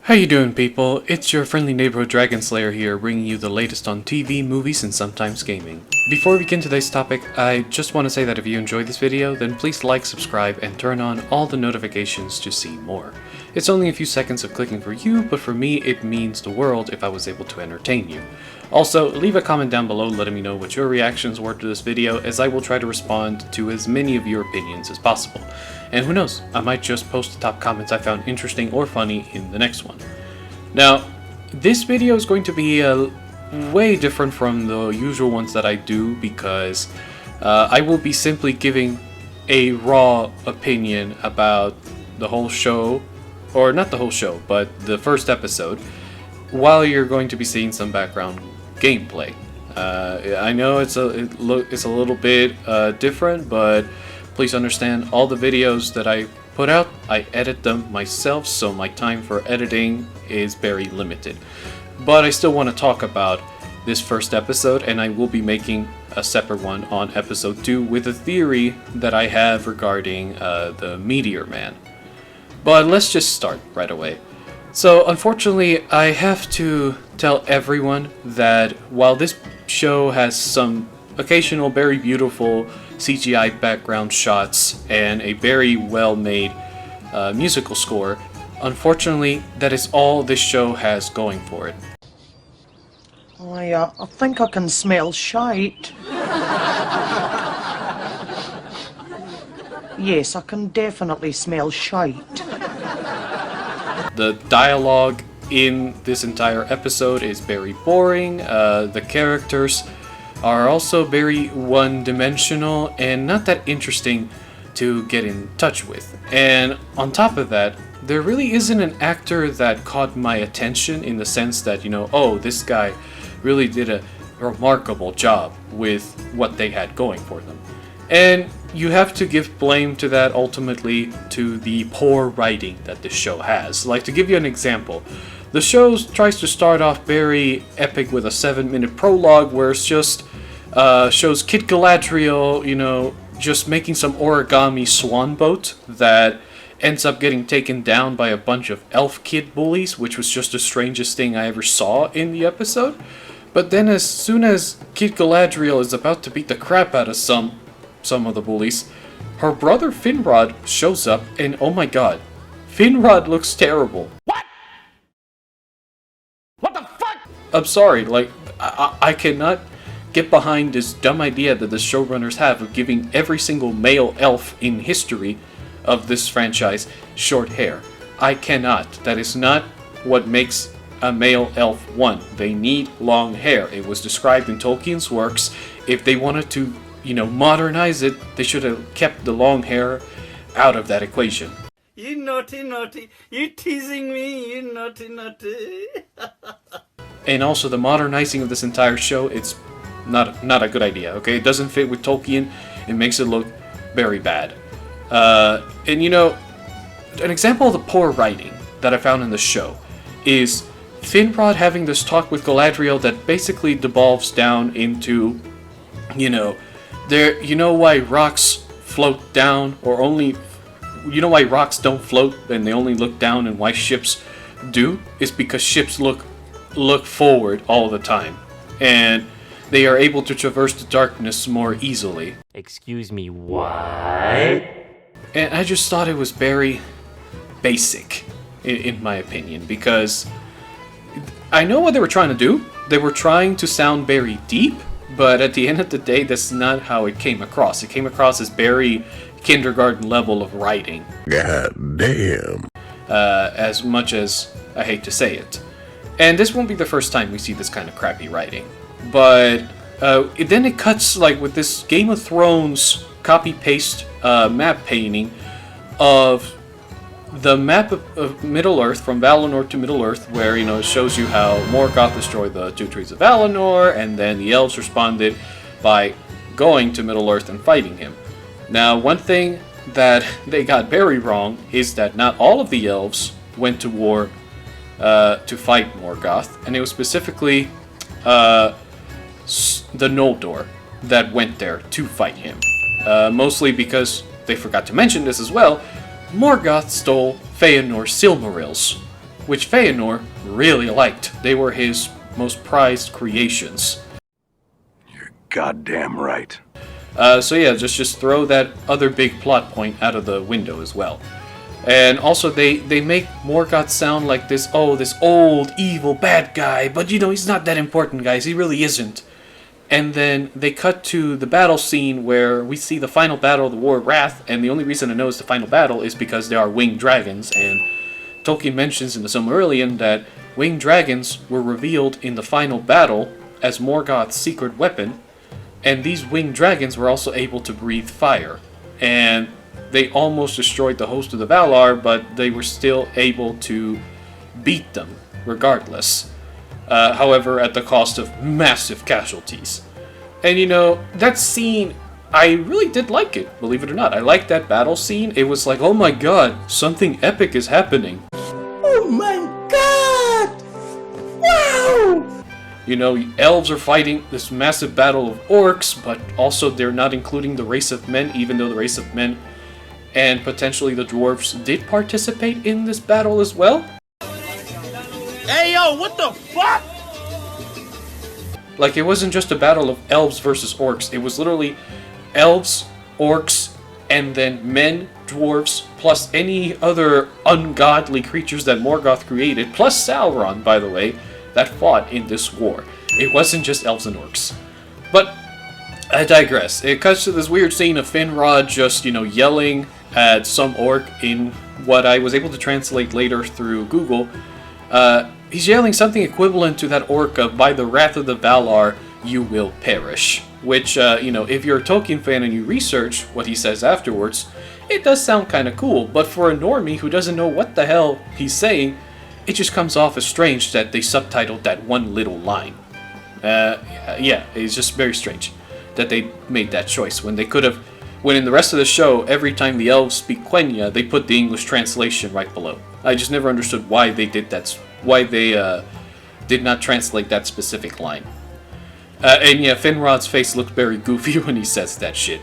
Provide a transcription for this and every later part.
How you doing, people? It's your friendly neighborhood Dragonslayer here, bringing you the latest on TV, movies, and sometimes gaming. Before we begin today's topic, I just want to say that if you enjoyed this video, then please like, subscribe, and turn on all the notifications to see more. It's only a few seconds of clicking for you, but for me it means the world if I was able to entertain you. Also, leave a comment down below letting me know what your reactions were to this video, as I will try to respond to as many of your opinions as possible. And who knows, I might just post the top comments I found interesting or funny in the next one. Now, this video is going to be way different from the usual ones that I do because I will be simply giving a raw opinion about the whole show, or not the whole show, but the first episode, while you're going to be seeing some background gameplay. I know it's a little bit different, but please understand all the videos that I put out, I edit them myself, so my time for editing is very limited. But I still want to talk about this first episode, and I will be making a separate one on episode 2 with a theory that I have regarding the Meteor Man. But let's just start right away. So unfortunately, I have to tell everyone that while this show has some occasional very beautiful CGI background shots and a very well-made musical score, unfortunately that is all this show has going for it. I think I can smell shite. Yes, I can definitely smell shite. The dialogue in this entire episode is very boring. The characters are also very one-dimensional and not that interesting to get in touch with. And on top of that, there really isn't an actor that caught my attention in the sense that, you know, oh, this guy really did a remarkable job with what they had going for them. And you have to give blame to that ultimately to the poor writing that this show has. Like, to give you an example, the show tries to start off very epic with a 7-minute prologue where it's just shows Kid Galadriel, you know, just making some origami swan boat that ends up getting taken down by a bunch of elf kid bullies, which was just the strangest thing I ever saw in the episode. But then as soon as Kid Galadriel is about to beat the crap out of some of the bullies, her brother Finrod shows up, and oh my god, Finrod looks terrible. What? What the fuck? I'm sorry, like, I cannot get behind this dumb idea that the showrunners have of giving every single male elf in history of this franchise short hair. I cannot. That is not what makes a male elf one. They need long hair. It was described in Tolkien's works. If they wanted to, you know, modernize it, they should have kept the long hair out of that equation. You naughty. You teasing me, you naughty. And also the modernizing of this entire show, it's not a good idea, okay? It doesn't fit with Tolkien. It makes it look very bad. And you know, an example of the poor writing that I found in the show is Finrod having this talk with Galadriel that basically devolves down into, you know, you know why rocks float down, or only, you know why rocks don't float and they only look down, and why ships do? Is because ships look forward all the time. And they are able to traverse the darkness more easily. Excuse me, what? And I just thought it was very basic, in my opinion, because I know what they were trying to do. They were trying to sound very deep, but at the end of the day, that's not how it came across. It came across as very kindergarten level of writing. God damn. As much as I hate to say it. And this won't be the first time we see this kind of crappy writing. But then it cuts like with this Game of Thrones copy-paste map painting of the map of Middle-earth, from Valinor to Middle-earth, where, you know, it shows you how Morgoth destroyed the two trees of Valinor, and then the elves responded by going to Middle-earth and fighting him. Now, one thing that they got very wrong is that not all of the elves went to war to fight Morgoth, and it was specifically the Noldor that went there to fight him. Mostly because, they forgot to mention this as well, Morgoth stole Feanor's silmarillions. which Feanor really liked. They were his most prized creations. You're goddamn right. So yeah, just throw that other big plot point out of the window as well. And also they make Morgoth sound like this old, evil, bad guy, but you know, he's not that important, guys, he really isn't. And then they cut to the battle scene where we see the final battle of the War of Wrath, and the only reason I know it's the final battle is because there are winged dragons, and Tolkien mentions in the Silmarillion that winged dragons were revealed in the final battle as Morgoth's secret weapon, and these winged dragons were also able to breathe fire. And they almost destroyed the host of the Valar, but they were still able to beat them, regardless. However, at the cost of massive casualties. And you know, that scene, I really did like it, believe it or not. I liked that battle scene. It was like, oh my god, something epic is happening. Oh my god! Wow! You know, elves are fighting this massive battle of orcs, but also they're not including the race of men, even though the race of men and potentially the dwarves did participate in this battle as well. Hey yo, what the fuck? Like, it wasn't just a battle of elves versus orcs, it was literally elves, orcs, and then men, dwarves, plus any other ungodly creatures that Morgoth created, plus Sauron, by the way, that fought in this war. It wasn't just elves and orcs. But I digress. It cuts to this weird scene of Finrod just, you know, yelling at some orc in what I was able to translate later through Google. He's yelling something equivalent to that orc of, by the wrath of the Valar, you will perish. Which, you know, if you're a Tolkien fan and you research what he says afterwards, it does sound kind of cool, but for a normie who doesn't know what the hell he's saying, it just comes off as strange that they subtitled that one little line. Yeah, it's just very strange that they made that choice when they could have, when in the rest of the show, every time the elves speak Quenya, they put the English translation right below. I just never understood why they did that, why they did not translate that specific line. And yeah, Finrod's face looked very goofy when he says that shit.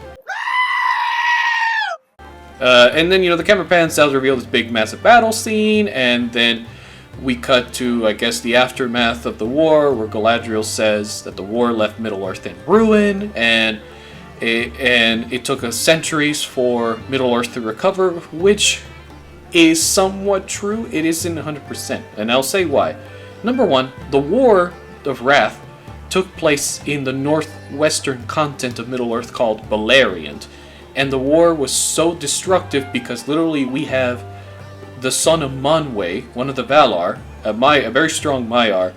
And then, you know, the camera pans out to reveal this big, massive battle scene, and then we cut to, I guess, the aftermath of the war, where Galadriel says that the war left Middle-earth in ruin, and it took us centuries for Middle-earth to recover, which is somewhat true. It isn't 100%, and I'll say why. Number one, the War of Wrath took place in the northwestern continent of Middle-earth called Beleriand, and the war was so destructive because literally we have the son of Manwë, one of the Valar, a very strong Maiar,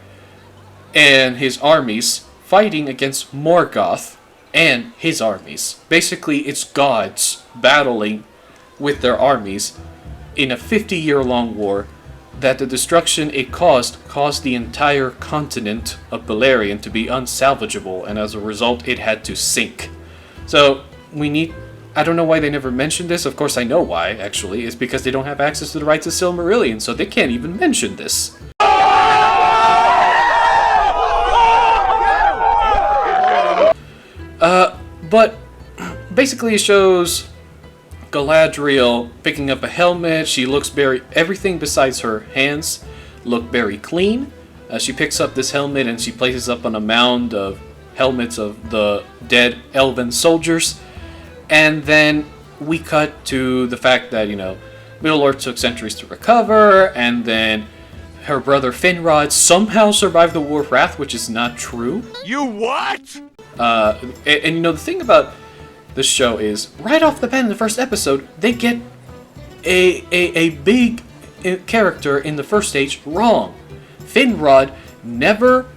and his armies fighting against Morgoth and his armies. Basically, it's gods battling with their armies in a 50-year-long war that the destruction it caused the entire continent of Beleriand to be unsalvageable, and as a result, it had to sink. So, I don't know why they never mentioned this. Of course, I know why, actually. It's because they don't have access to the rights of Silmarillion, so they can't even mention this. But basically it shows Galadriel picking up a helmet. She looks everything besides her hands look very clean. She picks up this helmet and she places up on a mound of helmets of the dead elven soldiers. And then we cut to the fact that, you know, Middle-earth took centuries to recover, and then her brother Finrod somehow survived the War of Wrath, which is not true. You what? And you know, the thing about this show is, right off the bat in the first episode, they get a big character in the first stage wrong. Finrod never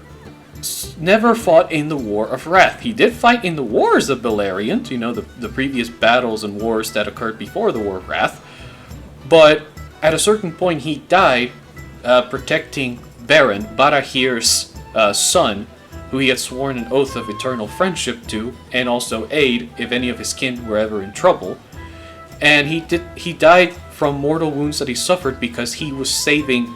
fought in the War of Wrath. He did fight in the Wars of Beleriand, you know, the previous battles and wars that occurred before the War of Wrath. But at a certain point he died protecting Beren, Barahir's son, who he had sworn an oath of eternal friendship to, and also aid if any of his kin were ever in trouble. And he died from mortal wounds that he suffered because he was saving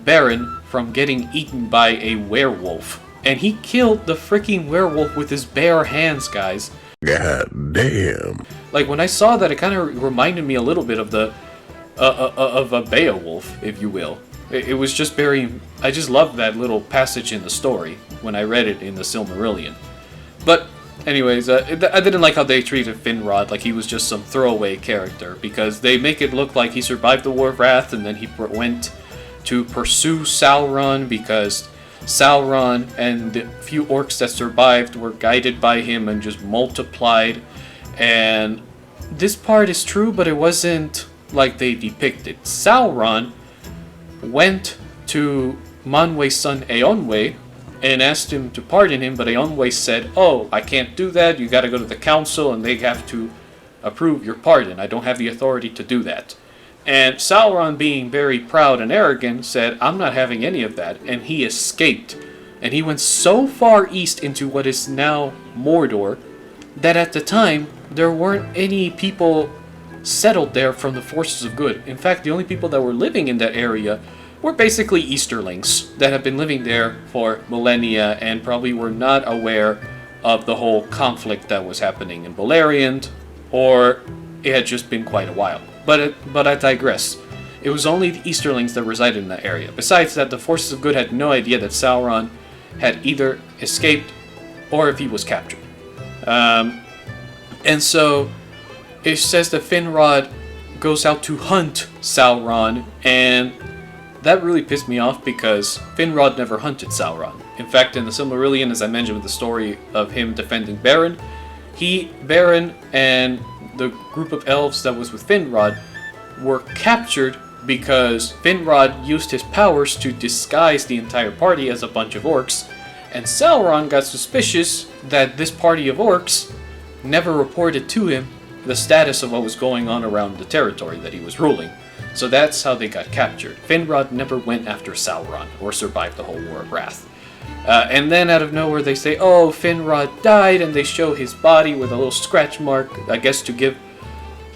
Beren from getting eaten by a werewolf. And he killed the freaking werewolf with his bare hands, guys. God damn. Like, when I saw that, it kind of reminded me a little bit of of a Beowulf, if you will. It was just very... I just loved that little passage in the story when I read it in the Silmarillion. But anyways, I didn't like how they treated Finrod like he was just some throwaway character, because they make it look like he survived the War of Wrath and then he went to pursue Sauron because Sauron and the few orcs that survived were guided by him and just multiplied. And this part is true, but it wasn't like they depicted. Sauron went to Manwë's son Eonwë and asked him to pardon him, but Eonwë said, "Oh, I can't do that. You gotta go to the council and they have to approve your pardon. I don't have the authority to do that." And Sauron, being very proud and arrogant, said, "I'm not having any of that," and he escaped. And he went so far east into what is now Mordor that at the time there weren't any people settled there from the forces of good. In fact, the only people that were living in that area were basically Easterlings that have been living there for millennia and probably were not aware of the whole conflict that was happening in Beleriand, or it had just been quite a while. But I digress. It was only the Easterlings that resided in that area. Besides that, the forces of good had no idea that Sauron had either escaped or if he was captured. And so it says that Finrod goes out to hunt Sauron, and that really pissed me off because Finrod never hunted Sauron. In fact, in the Silmarillion, as I mentioned with the story of him defending Beren, Beren and the group of elves that was with Finrod were captured because Finrod used his powers to disguise the entire party as a bunch of orcs, and Sauron got suspicious that this party of orcs never reported to him the status of what was going on around the territory that he was ruling. So that's how they got captured. Finrod never went after Sauron or survived the whole War of Wrath. And then out of nowhere they say, "Oh, Finrod died," and they show his body with a little scratch mark, I guess to give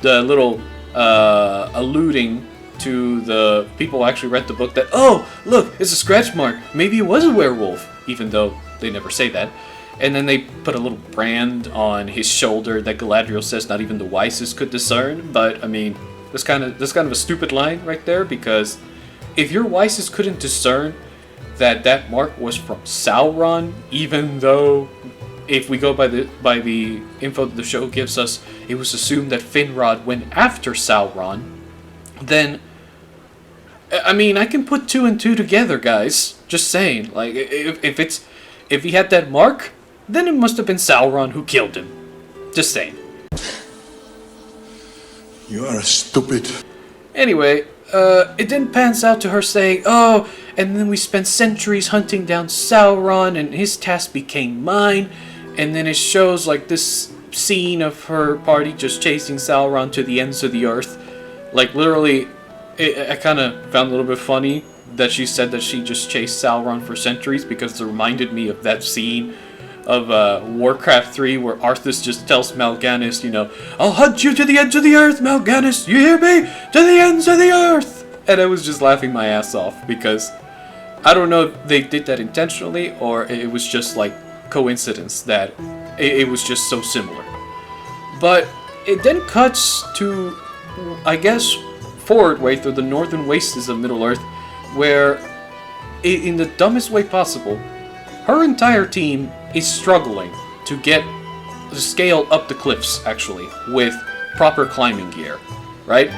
the little alluding to the people who actually read the book that, "Oh, look, it's a scratch mark. Maybe it was a werewolf," even though they never say that. And then they put a little brand on his shoulder that Galadriel says not even the wisest could discern. But I mean, that's kind of a stupid line right there, because if your wisest couldn't discern that mark was from Sauron, even though if we go by the info that the show gives us, it was assumed that Finrod went after Sauron, then I mean, I can put two and two together, guys. Just saying, like if he had that mark, then it must have been Sauron who killed him. Just saying. You are stupid. Anyway, it then pans out to her saying, "Oh, and then we spent centuries hunting down Sauron, and his task became mine." And then it shows like this scene of her party just chasing Sauron to the ends of the earth. Like literally, I kind of found a little bit funny that she said that she just chased Sauron for centuries, because it reminded me of that scene of Warcraft 3 where Arthas just tells Mal'Ganis, you know, "I'll hunt you to the ends of the earth, Mal'Ganis, you hear me? To the ends of the earth!" And I was just laughing my ass off, because I don't know if they did that intentionally or it was just like coincidence that it was just so similar. But it then cuts to, I guess, forward way through the northern wastes of Middle-earth, where in the dumbest way possible, her entire team is struggling to scale up the cliffs, actually, with proper climbing gear, right?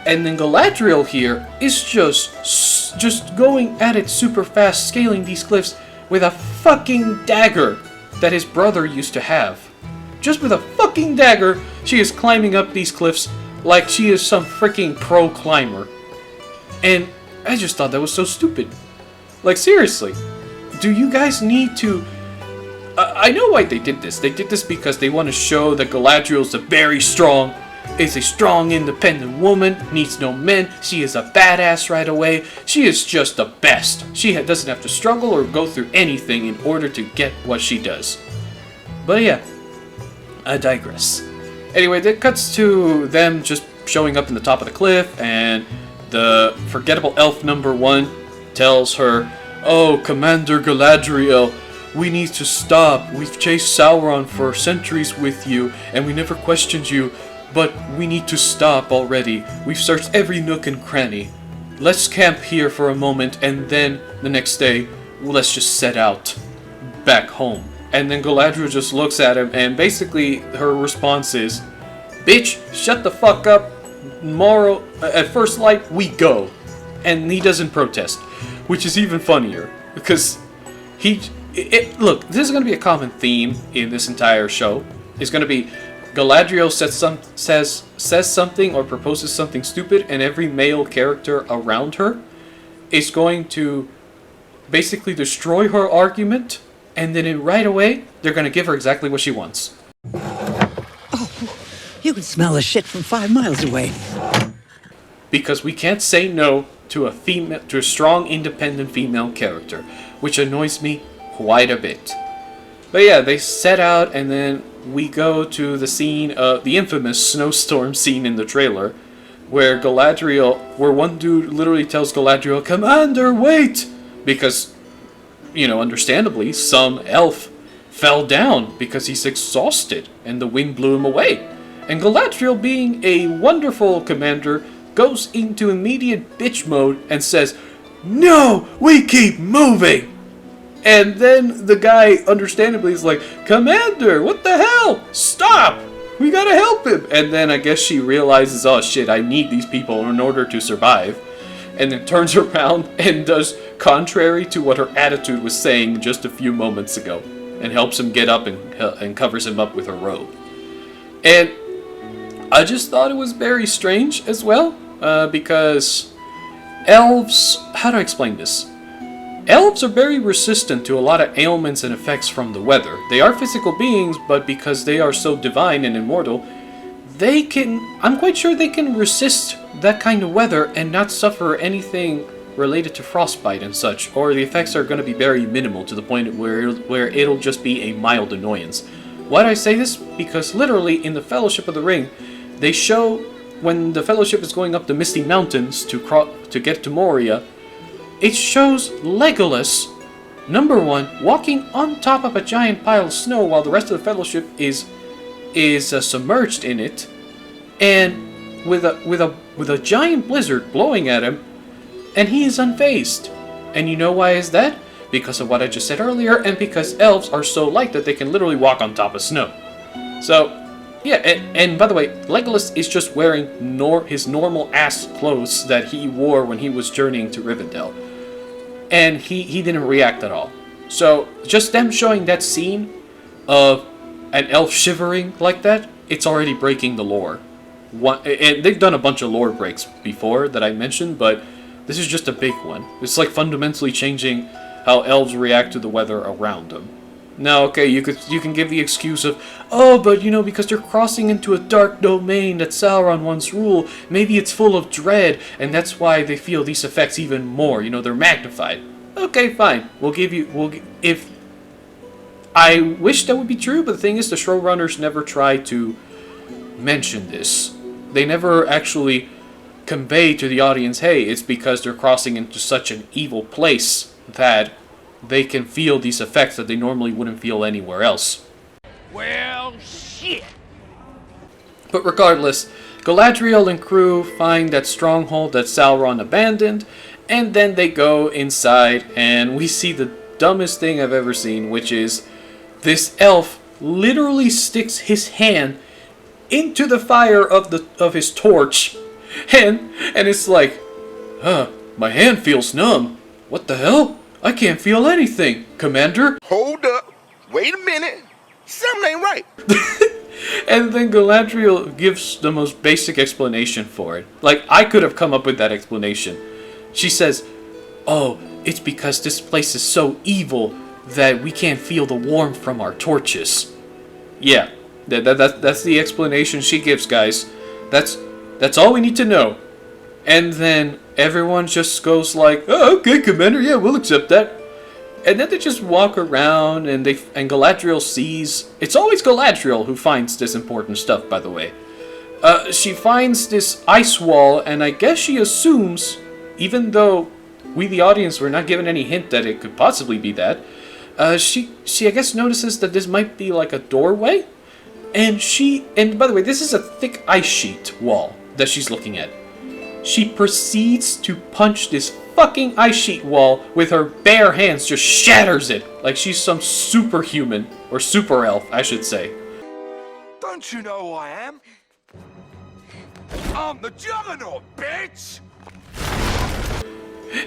And then Galadriel here is just going at it super fast, scaling these cliffs with a fucking dagger that his brother used to have. Just with a fucking dagger, she is climbing up these cliffs like she is some freaking pro climber. And I just thought that was so stupid. Like, seriously. Do you guys need to... I know why they did this. They did this because they want to show that Galadriel's is a strong, independent woman, needs no men, she is a badass right away, she is just the best. She doesn't have to struggle or go through anything in order to get what she does. But yeah, I digress. Anyway, that cuts to them just showing up in the top of the cliff, and the forgettable elf number 1 tells her, "Oh, Commander Galadriel, we need to stop. We've chased Sauron for centuries with you, and we never questioned you, but we need to stop already. We've searched every nook and cranny." let's camp here for a moment, and then the next day, let's just set out back home. And then Galadriel just looks at him, and basically her response is, bitch, shut the fuck up. Tomorrow, at first light, we go. And he doesn't protest, which is even funnier, because look, this is going to be a common theme in this entire show. It's going to be Galadriel says something or proposes something stupid, and every male character around her is going to basically destroy her argument, and then right away, they're going to give her exactly what she wants. You can smell the shit from 5 miles away. Because we can't say no to a strong, independent female character, which annoys me quite a bit. But yeah, they set out, and then we go to the scene of the infamous snowstorm scene in the trailer, where one dude literally tells Galadriel, "Commander, wait!" Because, understandably, some elf fell down because he's exhausted, and the wind blew him away. And Galadriel, being a wonderful commander, goes into immediate bitch mode and says, "No, we keep moving!" And then the guy, understandably, is like, "Commander, what the hell? Stop! We gotta help him!" And then I guess she realizes, oh shit, I need these people in order to survive. And then turns around and does contrary to what her attitude was saying just a few moments ago. And helps him get up and covers him up with her robe. And I just thought it was very strange as well. Because elves, how do I explain this? Elves are very resistant to a lot of ailments and effects from the weather. They are physical beings, but because they are so divine and immortal, I'm quite sure they can resist that kind of weather and not suffer anything related to frostbite and such, or the effects are going to be very minimal to the point where it'll just be a mild annoyance. Why do I say this? Because literally in the Fellowship of the Ring, they show when the Fellowship is going up the Misty Mountains to get to Moria, it shows Legolas, number one, walking on top of a giant pile of snow while the rest of the Fellowship is submerged in it, and with a giant blizzard blowing at him, and he is unfazed. And you know why is that? Because of what I just said earlier, and because elves are so light that they can literally walk on top of snow. So, yeah, and by the way, Legolas is just wearing his normal ass clothes that he wore when he was journeying to Rivendell. And he didn't react at all. So, just them showing that scene of an elf shivering like that, it's already breaking the lore. And they've done a bunch of lore breaks before that I mentioned, but this is just a big one. It's like fundamentally changing how elves react to the weather around them. Now, okay, you can give the excuse of, oh, but because they're crossing into a dark domain that Sauron once ruled, maybe it's full of dread, and that's why they feel these effects even more. They're magnified. Okay, fine. If I wish that would be true, but the thing is, the showrunners never try to mention this. They never actually convey to the audience, hey, it's because they're crossing into such an evil place that they can feel these effects that they normally wouldn't feel anywhere else. Well, shit! But regardless, Galadriel and crew find that stronghold that Sauron abandoned, and then they go inside, and we see the dumbest thing I've ever seen, which is this elf literally sticks his hand into the fire of his torch, and it's like, my hand feels numb. What the hell? I can't feel anything, Commander. Hold up. Wait a minute. Something ain't right. And then Galadriel gives the most basic explanation for it. Like, I could have come up with that explanation. She says, oh, it's because this place is so evil that we can't feel the warmth from our torches. Yeah, that's the explanation she gives, guys. That's all we need to know. And then everyone just goes like, oh, okay, Commander, yeah, we'll accept that. And then they just walk around, and Galadriel sees... It's always Galadriel who finds this important stuff, by the way. She finds this ice wall, and I guess she assumes, even though we, the audience, were not given any hint that it could possibly be that, she I guess notices that this might be like a doorway. And by the way, this is a thick ice sheet wall that she's looking at. she proceeds to punch this fucking ice sheet wall with her bare hands, just shatters it like she's some superhuman, or super elf, I should say. Don't you know who I am? I'm the Juggernaut, bitch!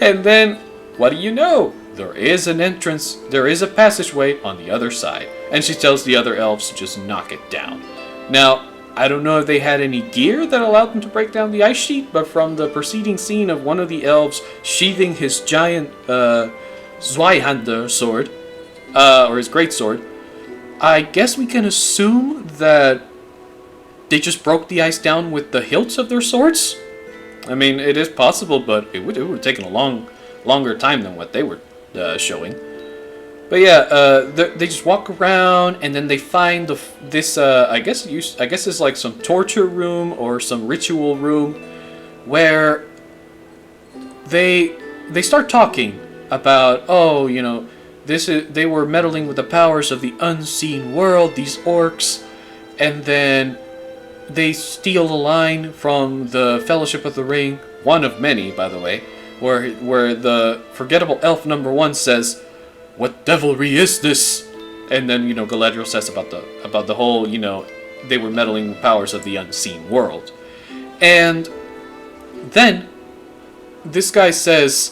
And then, what do you know? There is an entrance, there is a passageway on the other side, and she tells the other elves to just knock it down. Now, I don't know if they had any gear that allowed them to break down the ice sheet, but from the preceding scene of one of the elves sheathing his giant Zweihander sword, or his greatsword, I guess we can assume that they just broke the ice down with the hilts of their swords? I mean, it is possible, but it would have taken a longer time than what they were showing. But yeah, they just walk around, and then they find this. I guess it's like some torture room or some ritual room, where they start talking about, oh, you know, they were meddling with the powers of the unseen world, these orcs, and then they steal a line from the Fellowship of the Ring, one of many, by the way, where the forgettable elf number 1 says, "What devilry is this?" And then, you know, Galadriel says about the whole, you know, they were meddling with powers of the unseen world. And then this guy says,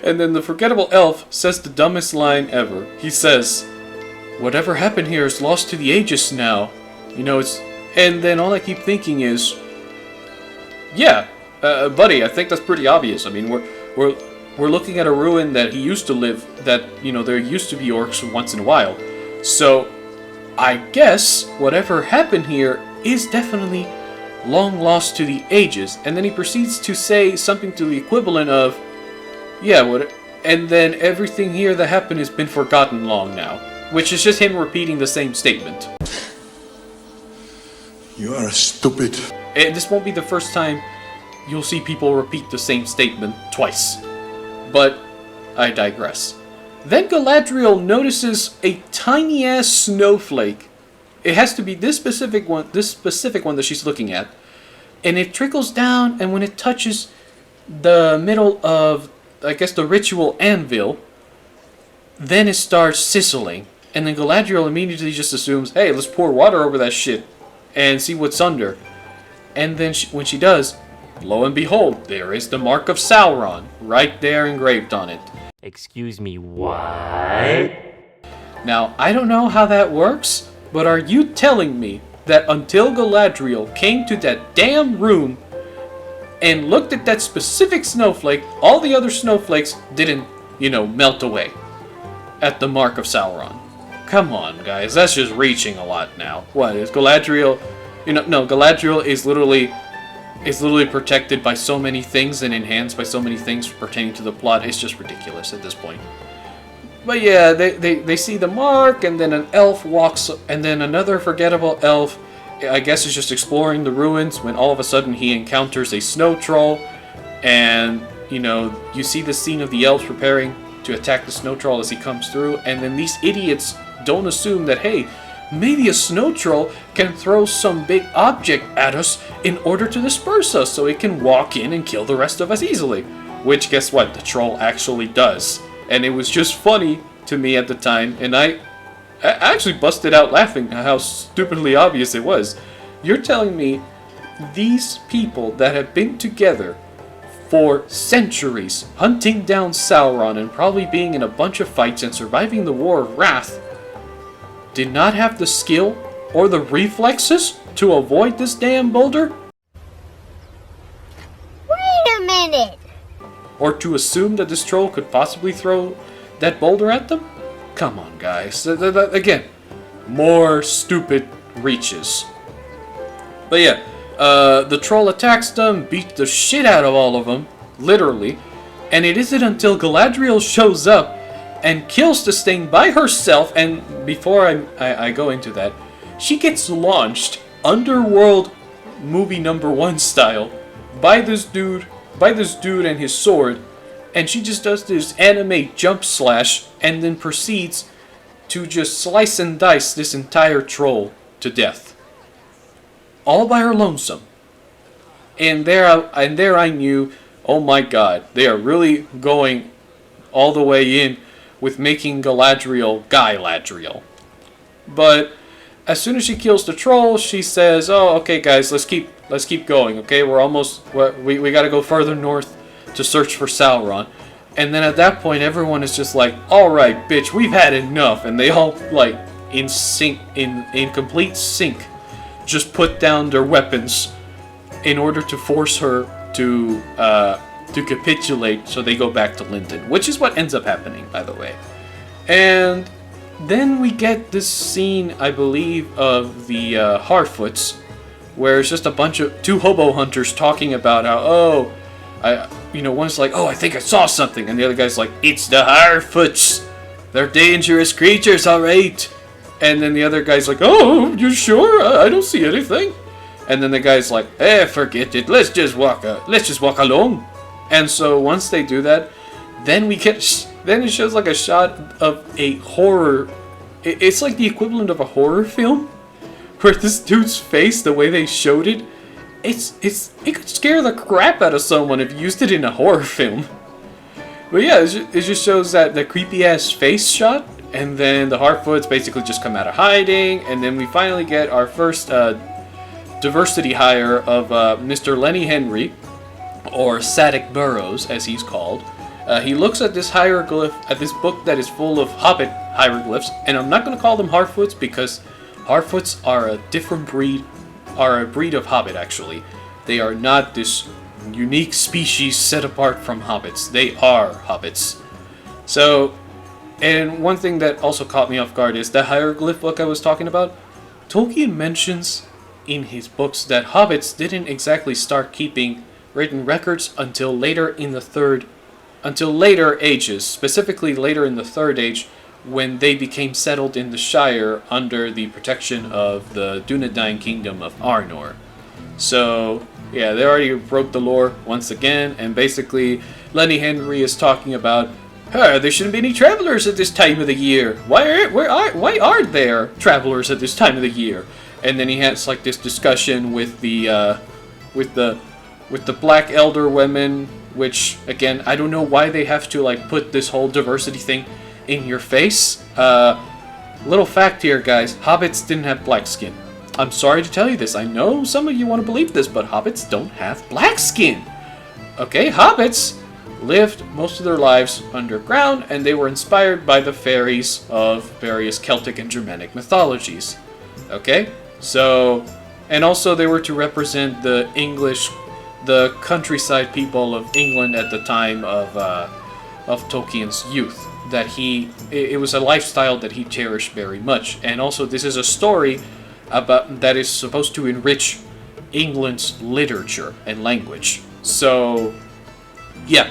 and then the forgettable elf says the dumbest line ever. He says, "Whatever happened here is lost to the ages now. You know, it's..." And then all I keep thinking is, yeah, buddy, I think that's pretty obvious. I mean, we're looking at a ruin that he used to live, that, you know, there used to be orcs once in a while. So, I guess whatever happened here is definitely long lost to the ages. And then he proceeds to say something to the equivalent of, yeah, and then everything here that happened has been forgotten long now. Which is just him repeating the same statement. You are a stupid. And this won't be the first time you'll see people repeat the same statement twice. But I digress. Then Galadriel notices a tiny-ass snowflake. It has to be this specific one that she's looking at. And it trickles down, and when it touches the middle of, I guess, the ritual anvil, then it starts sizzling. And then Galadriel immediately just assumes, hey, let's pour water over that shit and see what's under. And then when she does, lo and behold, there is the mark of Sauron right there engraved on it. Excuse me, what? Now, I don't know how that works, but are you telling me that until Galadriel came to that damn room and looked at that specific snowflake, all the other snowflakes didn't, you know, melt away at the mark of Sauron? Come on, guys, that's just reaching a lot now. What, is Galadriel... You know, no, Galadriel is literally protected by so many things and enhanced by so many things pertaining to the plot. It's just ridiculous at this point. But yeah, they see the mark, and then an elf walks, and then another forgettable elf, I guess, is just exploring the ruins when all of a sudden he encounters a snow troll, and, you know, you see the scene of the elves preparing to attack the snow troll as he comes through, and then these idiots don't assume that, hey, maybe a snow troll can throw some big object at us in order to disperse us so it can walk in and kill the rest of us easily. Which, guess what? The troll actually does. And it was just funny to me at the time, and I actually busted out laughing at how stupidly obvious it was. You're telling me these people that have been together for centuries, hunting down Sauron and probably being in a bunch of fights and surviving the War of Wrath, did not have the skill or the reflexes to avoid this damn boulder? Wait a minute! Or to assume that this troll could possibly throw that boulder at them? Come on, guys. Again, more stupid reaches. But yeah, the troll attacks them, beats the shit out of all of them, literally, and it isn't until Galadriel shows up and kills this thing by herself, and before I go into that, she gets launched Underworld movie number 1 style by this dude and his sword, and she just does this anime jump slash and then proceeds to just slice and dice this entire troll to death. All by her lonesome. And there I knew, oh my god, they are really going all the way in with making Galadriel Ladriel. But as soon as she kills the troll, she says, "Oh, okay, guys, let's keep going. Okay, we got to go further north to search for Sauron." And then at that point, everyone is just like, "All right, bitch, we've had enough," and they all like in complete sync, just put down their weapons in order to force her to capitulate, so they go back to Lindon, which is what ends up happening, by the way. And then we get this scene, I believe, of the Harfoots, where it's just a bunch of two hobo hunters talking about how, one's like, "Oh, I think I saw something," and the other guy's like, "It's the Harfoots. They're dangerous creatures, all right." And then the other guy's like, "Oh, you sure? I don't see anything." And then the guy's like, forget it. Let's just walk along. And so once they do that, then then it shows like a shot of a horror. It's like the equivalent of a horror film, where this dude's face, the way they showed it, it could scare the crap out of someone if you used it in a horror film. But yeah, it just shows that the creepy ass face shot, and then the Harfoots basically just come out of hiding, and then we finally get our first diversity hire of Mr. Lenny Henry, or Sadik Burrows, as he's called. He looks at this hieroglyph, at this book that is full of Hobbit hieroglyphs, and I'm not going to call them Harfoots because Harfoots are a different breed, are a breed of Hobbit actually. They are not this unique species set apart from Hobbits. They are Hobbits. So, and one thing that also caught me off guard is the hieroglyph book I was talking about. Tolkien mentions in his books that Hobbits didn't exactly start keeping written records until later ages, specifically later in the Third Age, when they became settled in the Shire under the protection of the Dunedain Kingdom of Arnor. So, yeah, they already broke the lore once again, and basically Lenny Henry is talking about, there shouldn't be any travelers at this time of the year. Why aren't there travelers at this time of the year? And then he has like this discussion with the black elder women, which again, I don't know why they have to like put this whole diversity thing in your face. Little fact here, guys, hobbits didn't have black skin. I'm sorry to tell you this. I know some of you want to believe this, but hobbits don't have black skin. Okay, hobbits lived most of their lives underground, and they were inspired by the fairies of various Celtic and Germanic mythologies. Okay? So, and also they were to represent the countryside people of England at the time of Tolkien's youth. That it was a lifestyle that he cherished very much. And also this is a story that is supposed to enrich England's literature and language. So, yeah,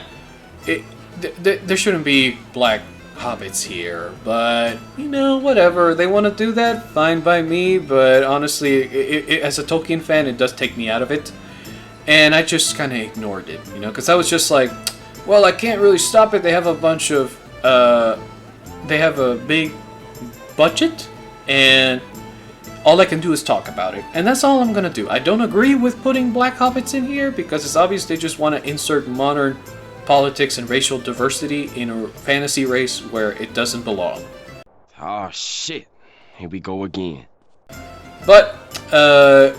there shouldn't be black hobbits here, but whatever, they want to do that, fine by me. But honestly, as a Tolkien fan, it does take me out of it, and I just kind of ignored it, because I was just like, well, I can't really stop it. They have a bunch of they have a big budget, and all I can do is talk about it, and that's all I'm gonna do. I don't agree with putting black hobbits in here because it's obvious they just want to insert modern politics and racial diversity in a fantasy race where it doesn't belong. Oh shit, here we go again. But to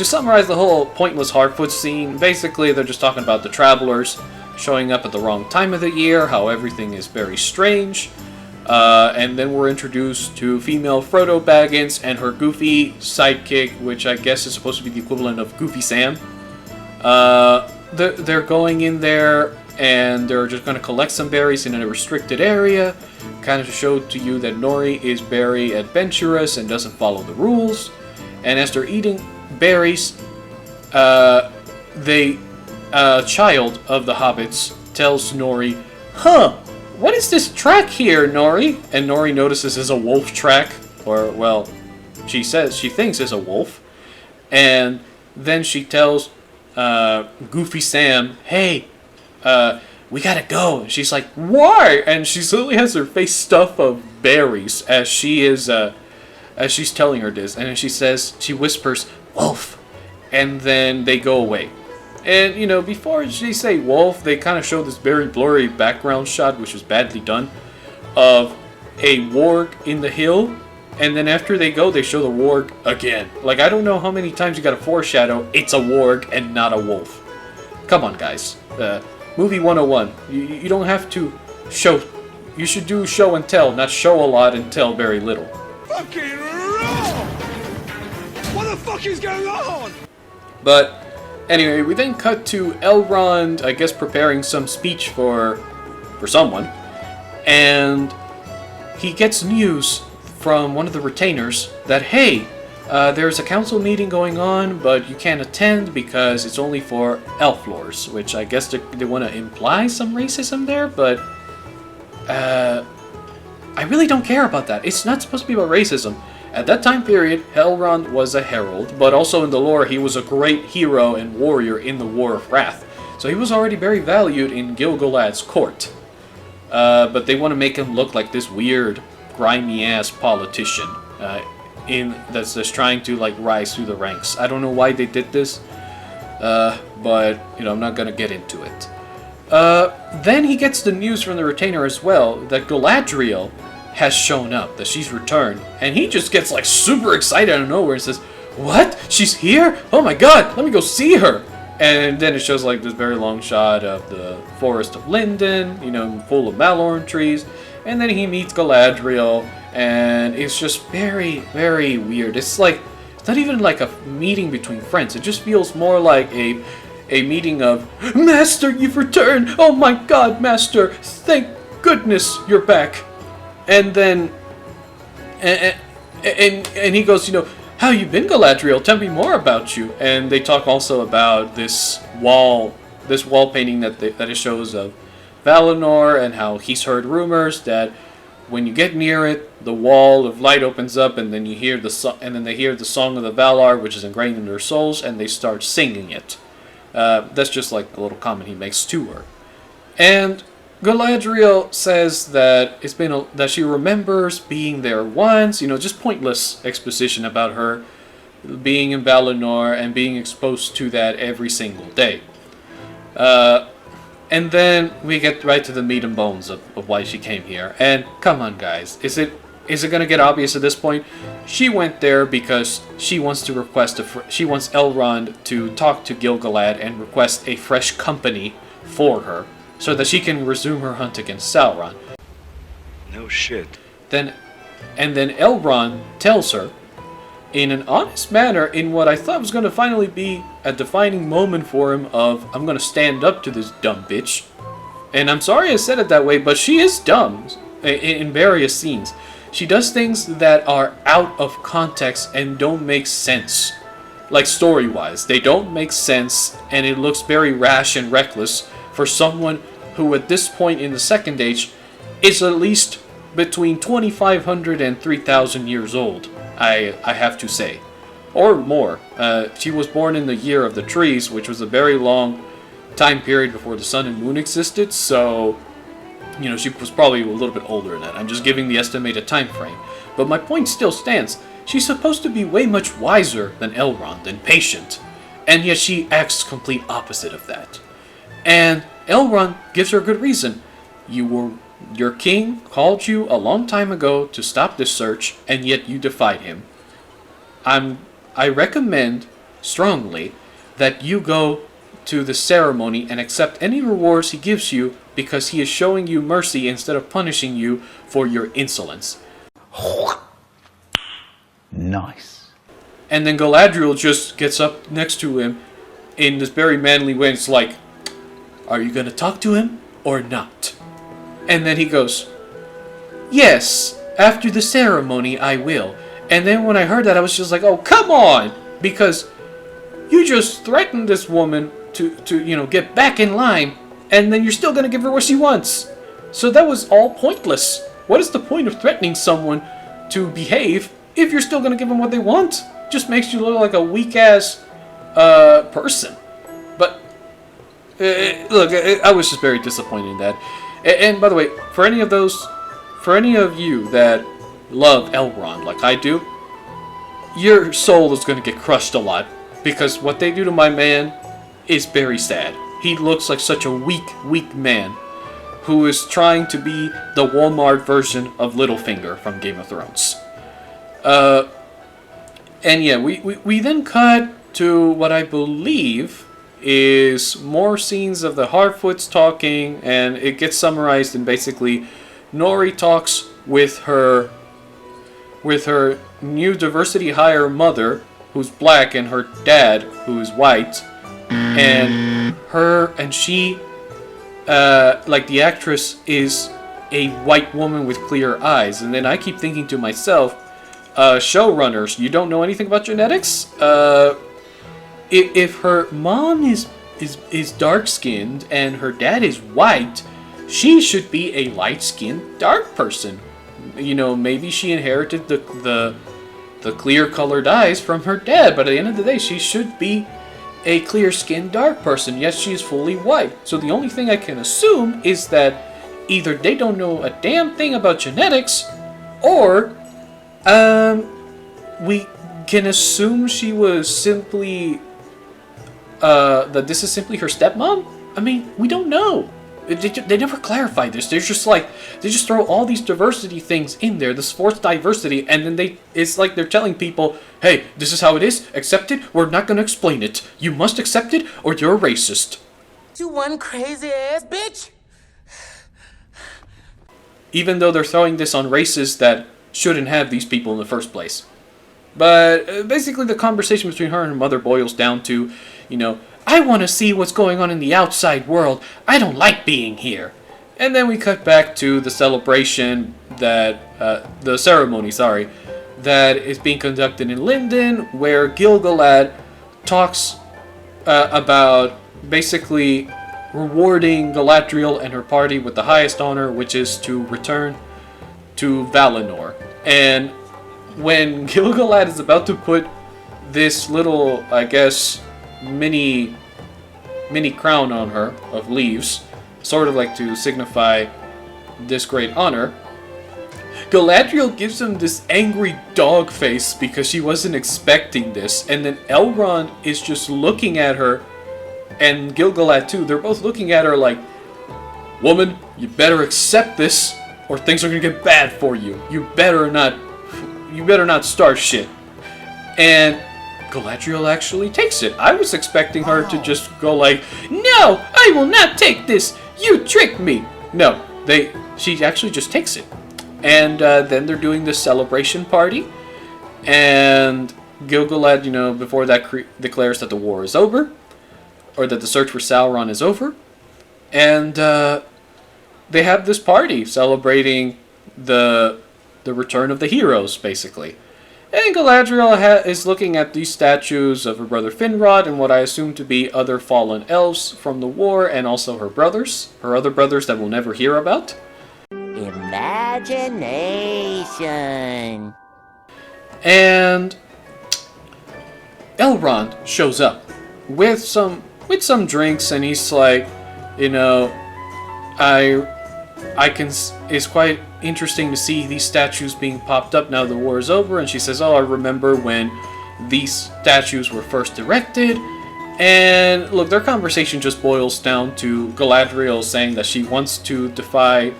summarize the whole pointless Harfoot scene, basically they're just talking about the travelers showing up at the wrong time of the year, how everything is very strange, and then we're introduced to female Frodo Baggins and her goofy sidekick, which I guess is supposed to be the equivalent of Goofy Sam. They're going in there, and they're just going to collect some berries in a restricted area, kind of to show to you that Nori is very adventurous and doesn't follow the rules. And as they're eating berries, child of the hobbits tells Nori, what is this track here, Nori? And Nori notices it's a wolf track, or, well, she thinks it's a wolf. And then she tells Goofy Sam, hey, we gotta go. And she's like, why? And she literally has her face stuffed of berries as she's telling her this. And then she whispers, wolf. and then they go away. And, you know, before they say wolf, they kind of show this very blurry background shot, which was badly done, of a warg in the hill. And then after they go, they show the warg again. Like, I don't know how many times you gotta foreshadow it's a warg and not a wolf. Come on, guys. Movie 101. You don't have to show... You should do show and tell, not show a lot and tell very little. Fucking wrong! What the fuck is going on? But... Anyway, we then cut to Elrond, I guess, preparing some speech for someone, and he gets news from one of the retainers that, hey, there's a council meeting going on, but you can't attend because it's only for elf lords, which I guess they want to imply some racism there, but I really don't care about that. It's not supposed to be about racism. At that time period, Elrond was a herald, but also in the lore, he was a great hero and warrior in the War of Wrath. So he was already very valued in Gil-galad's court. But they want to make him look like this weird, grimy-ass politician that's just trying to like rise through the ranks. I don't know why they did this, but you know, I'm not gonna get into it. Then he gets the news from the retainer as well that Galadriel has shown up, that she's returned, and he just gets like super excited out of nowhere and says, "What? She's here? Oh my god, let me go see her!" And then it shows like this very long shot of the forest of Linden, you know, full of Malorn trees, and then he meets Galadriel, and it's just very, very weird. It's like, it's not even like a meeting between friends, it just feels more like a meeting of, "Master, you've returned! Oh my god, Master! Thank goodness you're back!" And then, and he goes, you know, "How you been, Galadriel? Tell me more about you." And they talk also about this wall painting that it shows of Valinor, and how he's heard rumors that when you get near it, the wall of light opens up, and then you hear they hear the song of the Valar, which is ingrained in their souls, and they start singing it. That's just like a little comment he makes to her, and Galadriel says that that she remembers being there once, you know, just pointless exposition about her being in Valinor and being exposed to that every single day. And then we get right to the meat and bones of why she came here. And come on, guys, is it gonna get obvious at this point? She went there because she wants to she wants Elrond to talk to Gil-galad and request a fresh company for her, so that she can resume her hunt against Sauron. No shit. And then Elrond tells her, in an honest manner, in what I thought was going to finally be a defining moment for him of, I'm going to stand up to this dumb bitch. And I'm sorry I said it that way, but she is dumb in various scenes. She does things that are out of context and don't make sense. Like story-wise, they don't make sense, and it looks very rash and reckless for someone who at this point in the Second Age is at least between 2,500 and 3,000 years old, I have to say. Or more. She was born in the Year of the Trees, which was a very long time period before the Sun and Moon existed, so, you know, she was probably a little bit older than that. I'm just giving the estimated time frame. But my point still stands. She's supposed to be way much wiser than Elrond and patient, and yet she acts complete opposite of that. And Elrond gives her a good reason. Your king called you a long time ago to stop this search, and yet you defied him. I recommend strongly that you go to the ceremony and accept any rewards he gives you, because he is showing you mercy instead of punishing you for your insolence. Nice. And then Galadriel just gets up next to him in this very manly way, and it's like, "Are you going to talk to him or not?" And then he goes, "Yes, after the ceremony I will." And then when I heard that, I was just like, oh, come on! Because you just threatened this woman to you know, get back in line, and then you're still going to give her what she wants. So that was all pointless. What is the point of threatening someone to behave if you're still going to give them what they want? Just makes you look like a weak-ass person. But look, I was just very disappointed in that. And by the way, for any of you that love Elrond like I do, your soul is going to get crushed a lot because what they do to my man is very sad. He looks like such a weak man who is trying to be the Walmart version of Littlefinger from Game of Thrones. And yeah, we then cut to what I believe is more scenes of the Hardfoots talking, and it gets summarized in basically Nori talks with her new diversity hire mother, who's black, and her dad, who is white, and she, like the actress, is a white woman with clear eyes. And then I keep thinking to myself, showrunners, you don't know anything about genetics? If her mom is dark-skinned and her dad is white, she should be a light-skinned dark person. You know, maybe she inherited the clear-colored eyes from her dad, but at the end of the day, she should be a clear-skinned dark person. Yes, she is fully white. So the only thing I can assume is that either they don't know a damn thing about genetics, or we can assume she was simply that this is simply her stepmom. I mean, we don't know. They never clarify this. They're just like, they just throw all these diversity things in there, this forced diversity, and then it's like they're telling people, hey, this is how it is, accept it, we're not gonna explain it. You must accept it, or you're a racist. You one crazy ass bitch! Even though they're throwing this on races that shouldn't have these people in the first place. But basically the conversation between her and her mother boils down to, you know, I want to see what's going on in the outside world. I don't like being here. And then we cut back to the celebration that, the ceremony, that is being conducted in Linden, where Gil-galad talks about basically rewarding Galadriel and her party with the highest honor, which is to return to Valinor. And when Gil-galad is about to put this little, I guess, mini crown on her of leaves, sort of like to signify this great honor, Galadriel gives him this angry dog face because she wasn't expecting this, and then Elrond is just looking at her, and Gil-galad too. They're both looking at her like, woman, you better accept this or things are gonna get bad for you. You better not start shit. And Galadriel actually takes it. I was expecting her to just go like, no, I will not take this. You tricked me. No, she actually just takes it. And then they're doing this celebration party. And Gil-galad, you know, before that declares that the war is over. Or that the search for Sauron is over. And they have this party celebrating the return of the heroes, basically. And Galadriel is looking at these statues of her brother Finrod and what I assume to be other fallen elves from the war, and also her other brothers that we'll never hear about. Imagination. And Elrond shows up with some drinks, and he's like, you know, it's quite interesting to see these statues being popped up now the war is over. And she says, oh, I remember when these statues were first erected. And look, their conversation just boils down to Galadriel saying that she wants to defy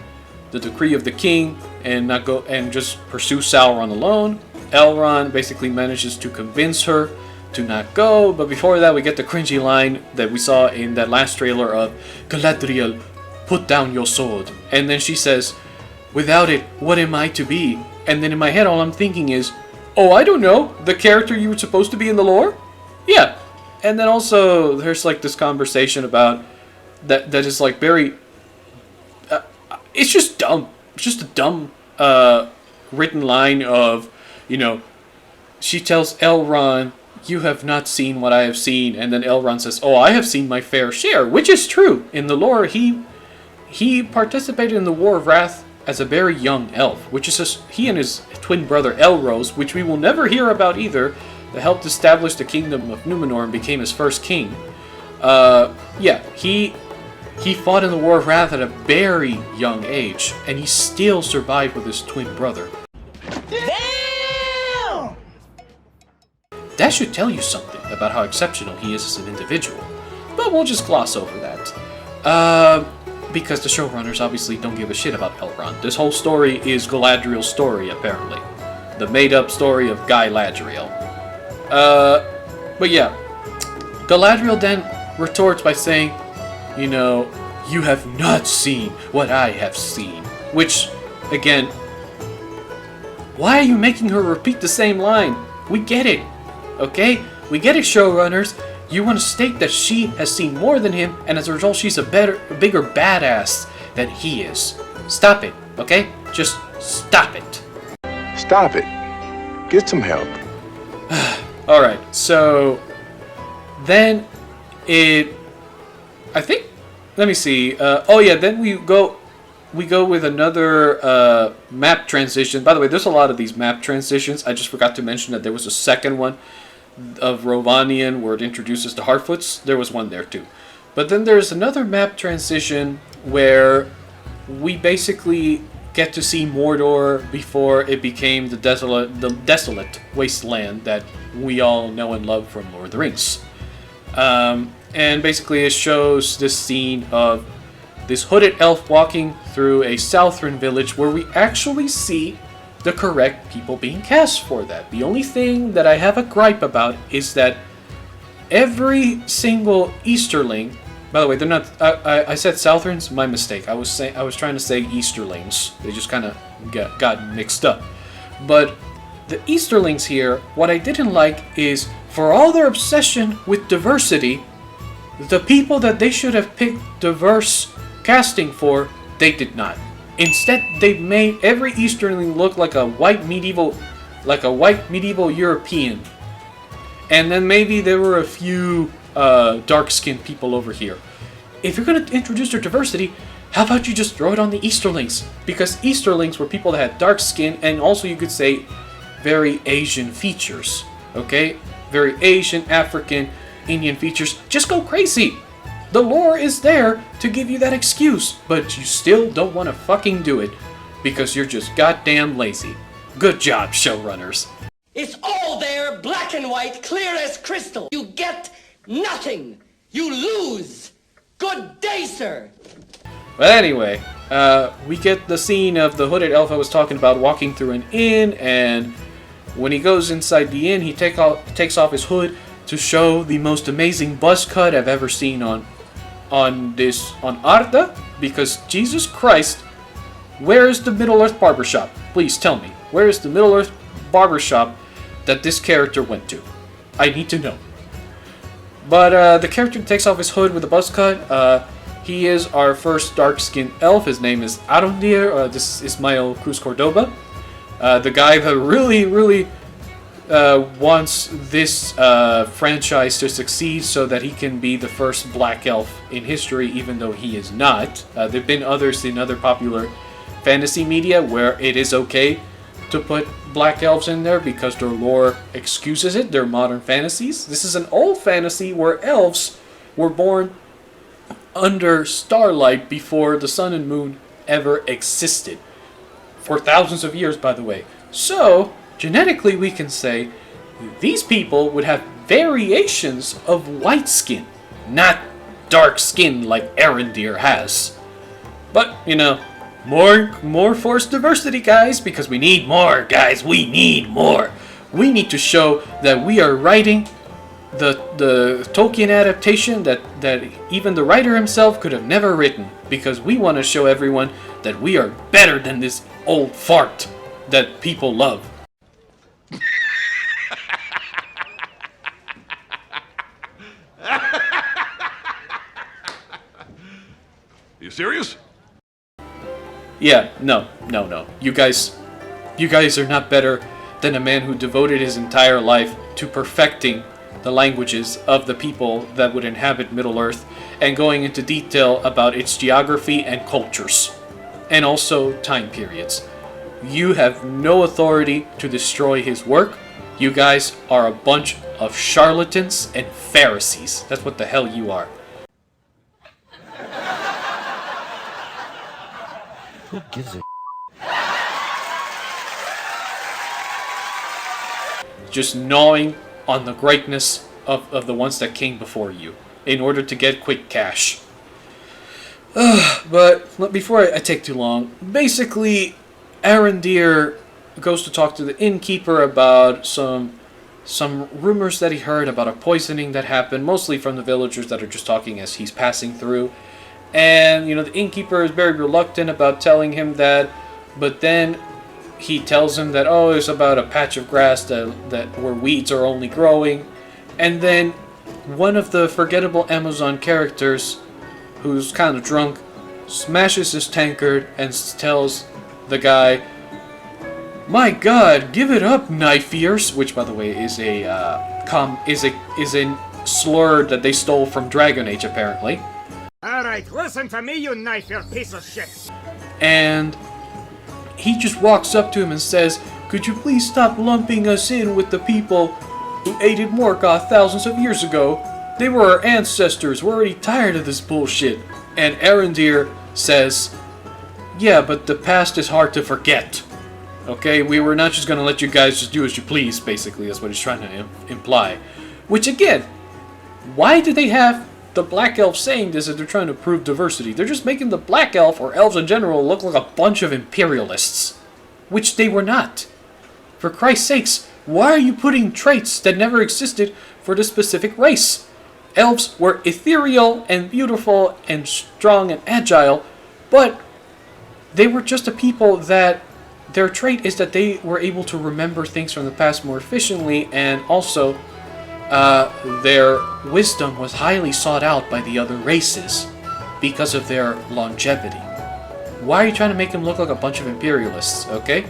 the decree of the king and not go and just pursue Sauron alone. Elrond basically manages to convince her to not go, but before that we get the cringy line that we saw in that last trailer of Galadriel, put down your sword. And then she says, without it, what am I to be? And then in my head all I'm thinking is, oh, I don't know, the character you were supposed to be in the lore? Yeah. And then also there's like this conversation about that is like very it's just dumb. It's just a dumb written line of, you know, she tells Elrond, you have not seen what I have seen, and then Elrond says, oh, I have seen my fair share, which is true. In the lore, he participated in the War of Wrath as a very young elf, which is he and his twin brother Elros, which we will never hear about either, that helped establish the kingdom of Numenor and became his first king. Yeah, he fought in the War of Wrath at a very young age, and he still survived with his twin brother. Damn! That should tell you something about how exceptional he is as an individual. But we'll just gloss over that. Because the showrunners obviously don't give a shit about Elrond. This whole story is Galadriel's story, apparently. The made-up story of Guy Ladriel. But yeah. Galadriel then retorts by saying, you know, you have not seen what I have seen. Which, again, why are you making her repeat the same line? We get it, okay? We get it, showrunners. You want to state that she has seen more than him, and as a result, she's a bigger badass than he is. Stop it, okay? Just stop it. Stop it. Get some help. Alright, so then I think, let me see. Oh yeah, then we go with another map transition. By the way, there's a lot of these map transitions. I just forgot to mention that there was a second one of Rovanian where it introduces the Harfoots. There was one there too. But then there's another map transition where we basically get to see Mordor before it became the desolate wasteland that we all know and love from Lord of the Rings. And basically it shows this scene of this hooded elf walking through a southern village where we actually see the correct people being cast for that. The only thing that I have a gripe about is that every single Easterling, by the way, they're not. I said Southerns, my mistake. I was trying to say Easterlings. They just kind of got mixed up. But the Easterlings here, what I didn't like is for all their obsession with diversity, the people that they should have picked diverse casting for, they did not. Instead, they made every Easterling look like a white medieval European. And then maybe there were a few dark-skinned people over here. If you're going to introduce their diversity, how about you just throw it on the Easterlings? Because Easterlings were people that had dark skin and also, you could say, very Asian features. Okay? Very Asian, African, Indian features. Just go crazy! The lore is there to give you that excuse, but you still don't want to fucking do it because you're just goddamn lazy. Good job, showrunners. It's all there, black and white, clear as crystal. You get nothing. You lose. Good day, sir. But anyway, we get the scene of the hooded elf I was talking about walking through an inn, and when he goes inside the inn, he takes off his hood to show the most amazing buzz cut I've ever seen on Arda, because Jesus Christ, where is the Middle-earth barbershop? Please tell me, where is the Middle-earth barbershop that this character went to? I need to know. But the character takes off his hood with a buzz cut. He is our first dark-skinned elf. His name is Arondir. This is Ismael Cruz Cordoba. The guy that really wants this franchise to succeed so that he can be the first black elf in history, even though he is not. There have been others in other popular fantasy media where it is okay to put black elves in there because their lore excuses it. They're modern fantasies. This is an old fantasy where elves were born under starlight before the sun and moon ever existed. For thousands of years, by the way. So, genetically, we can say these people would have variations of white skin, not dark skin like Arondir has. But, you know, more forced diversity, guys, because we need more, guys. We need more. We need to show that we are writing the Tolkien adaptation that even the writer himself could have never written, because we want to show everyone that we are better than this old fart that people love. You serious? Yeah, no. You guys are not better than a man who devoted his entire life to perfecting the languages of the people that would inhabit Middle-earth and going into detail about its geography and cultures, and also time periods. You have no authority to destroy his work. You guys are a bunch of charlatans and Pharisees. That's what the hell you are. Who gives a Just gnawing on the greatness of the ones that came before you in order to get quick cash. But before I take too long, basically, Arondir goes to talk to the innkeeper about some rumors that he heard about a poisoning that happened, mostly from the villagers that are just talking as he's passing through. And, you know, the innkeeper is very reluctant about telling him that, but then he tells him that, oh, it's about a patch of grass that where weeds are only growing. And then one of the forgettable Amazon characters, who's kind of drunk, smashes his tankard and tells the guy, "My God, give it up, knife ears," which, by the way, is a slur that they stole from Dragon Age, apparently. Alright, listen to me, you knife ear piece of shit. And he just walks up to him and says, "Could you please stop lumping us in with the people who aided Morgoth thousands of years ago? They were our ancestors. We're already tired of this bullshit." And Arondir says, "Yeah, but the past is hard to forget. Okay, we were not just going to let you guys just do as you please," basically. That's what he's trying to imply. Which, again, why do they have the Black Elf saying this if they're trying to prove diversity? They're just making the Black Elf, or elves in general, look like a bunch of imperialists. Which they were not. For Christ's sakes, why are you putting traits that never existed for this specific race? Elves were ethereal and beautiful and strong and agile, but they were just a people that their trait is that they were able to remember things from the past more efficiently, and also their wisdom was highly sought out by the other races because of their longevity. Why are you trying to make them look like a bunch of imperialists, okay?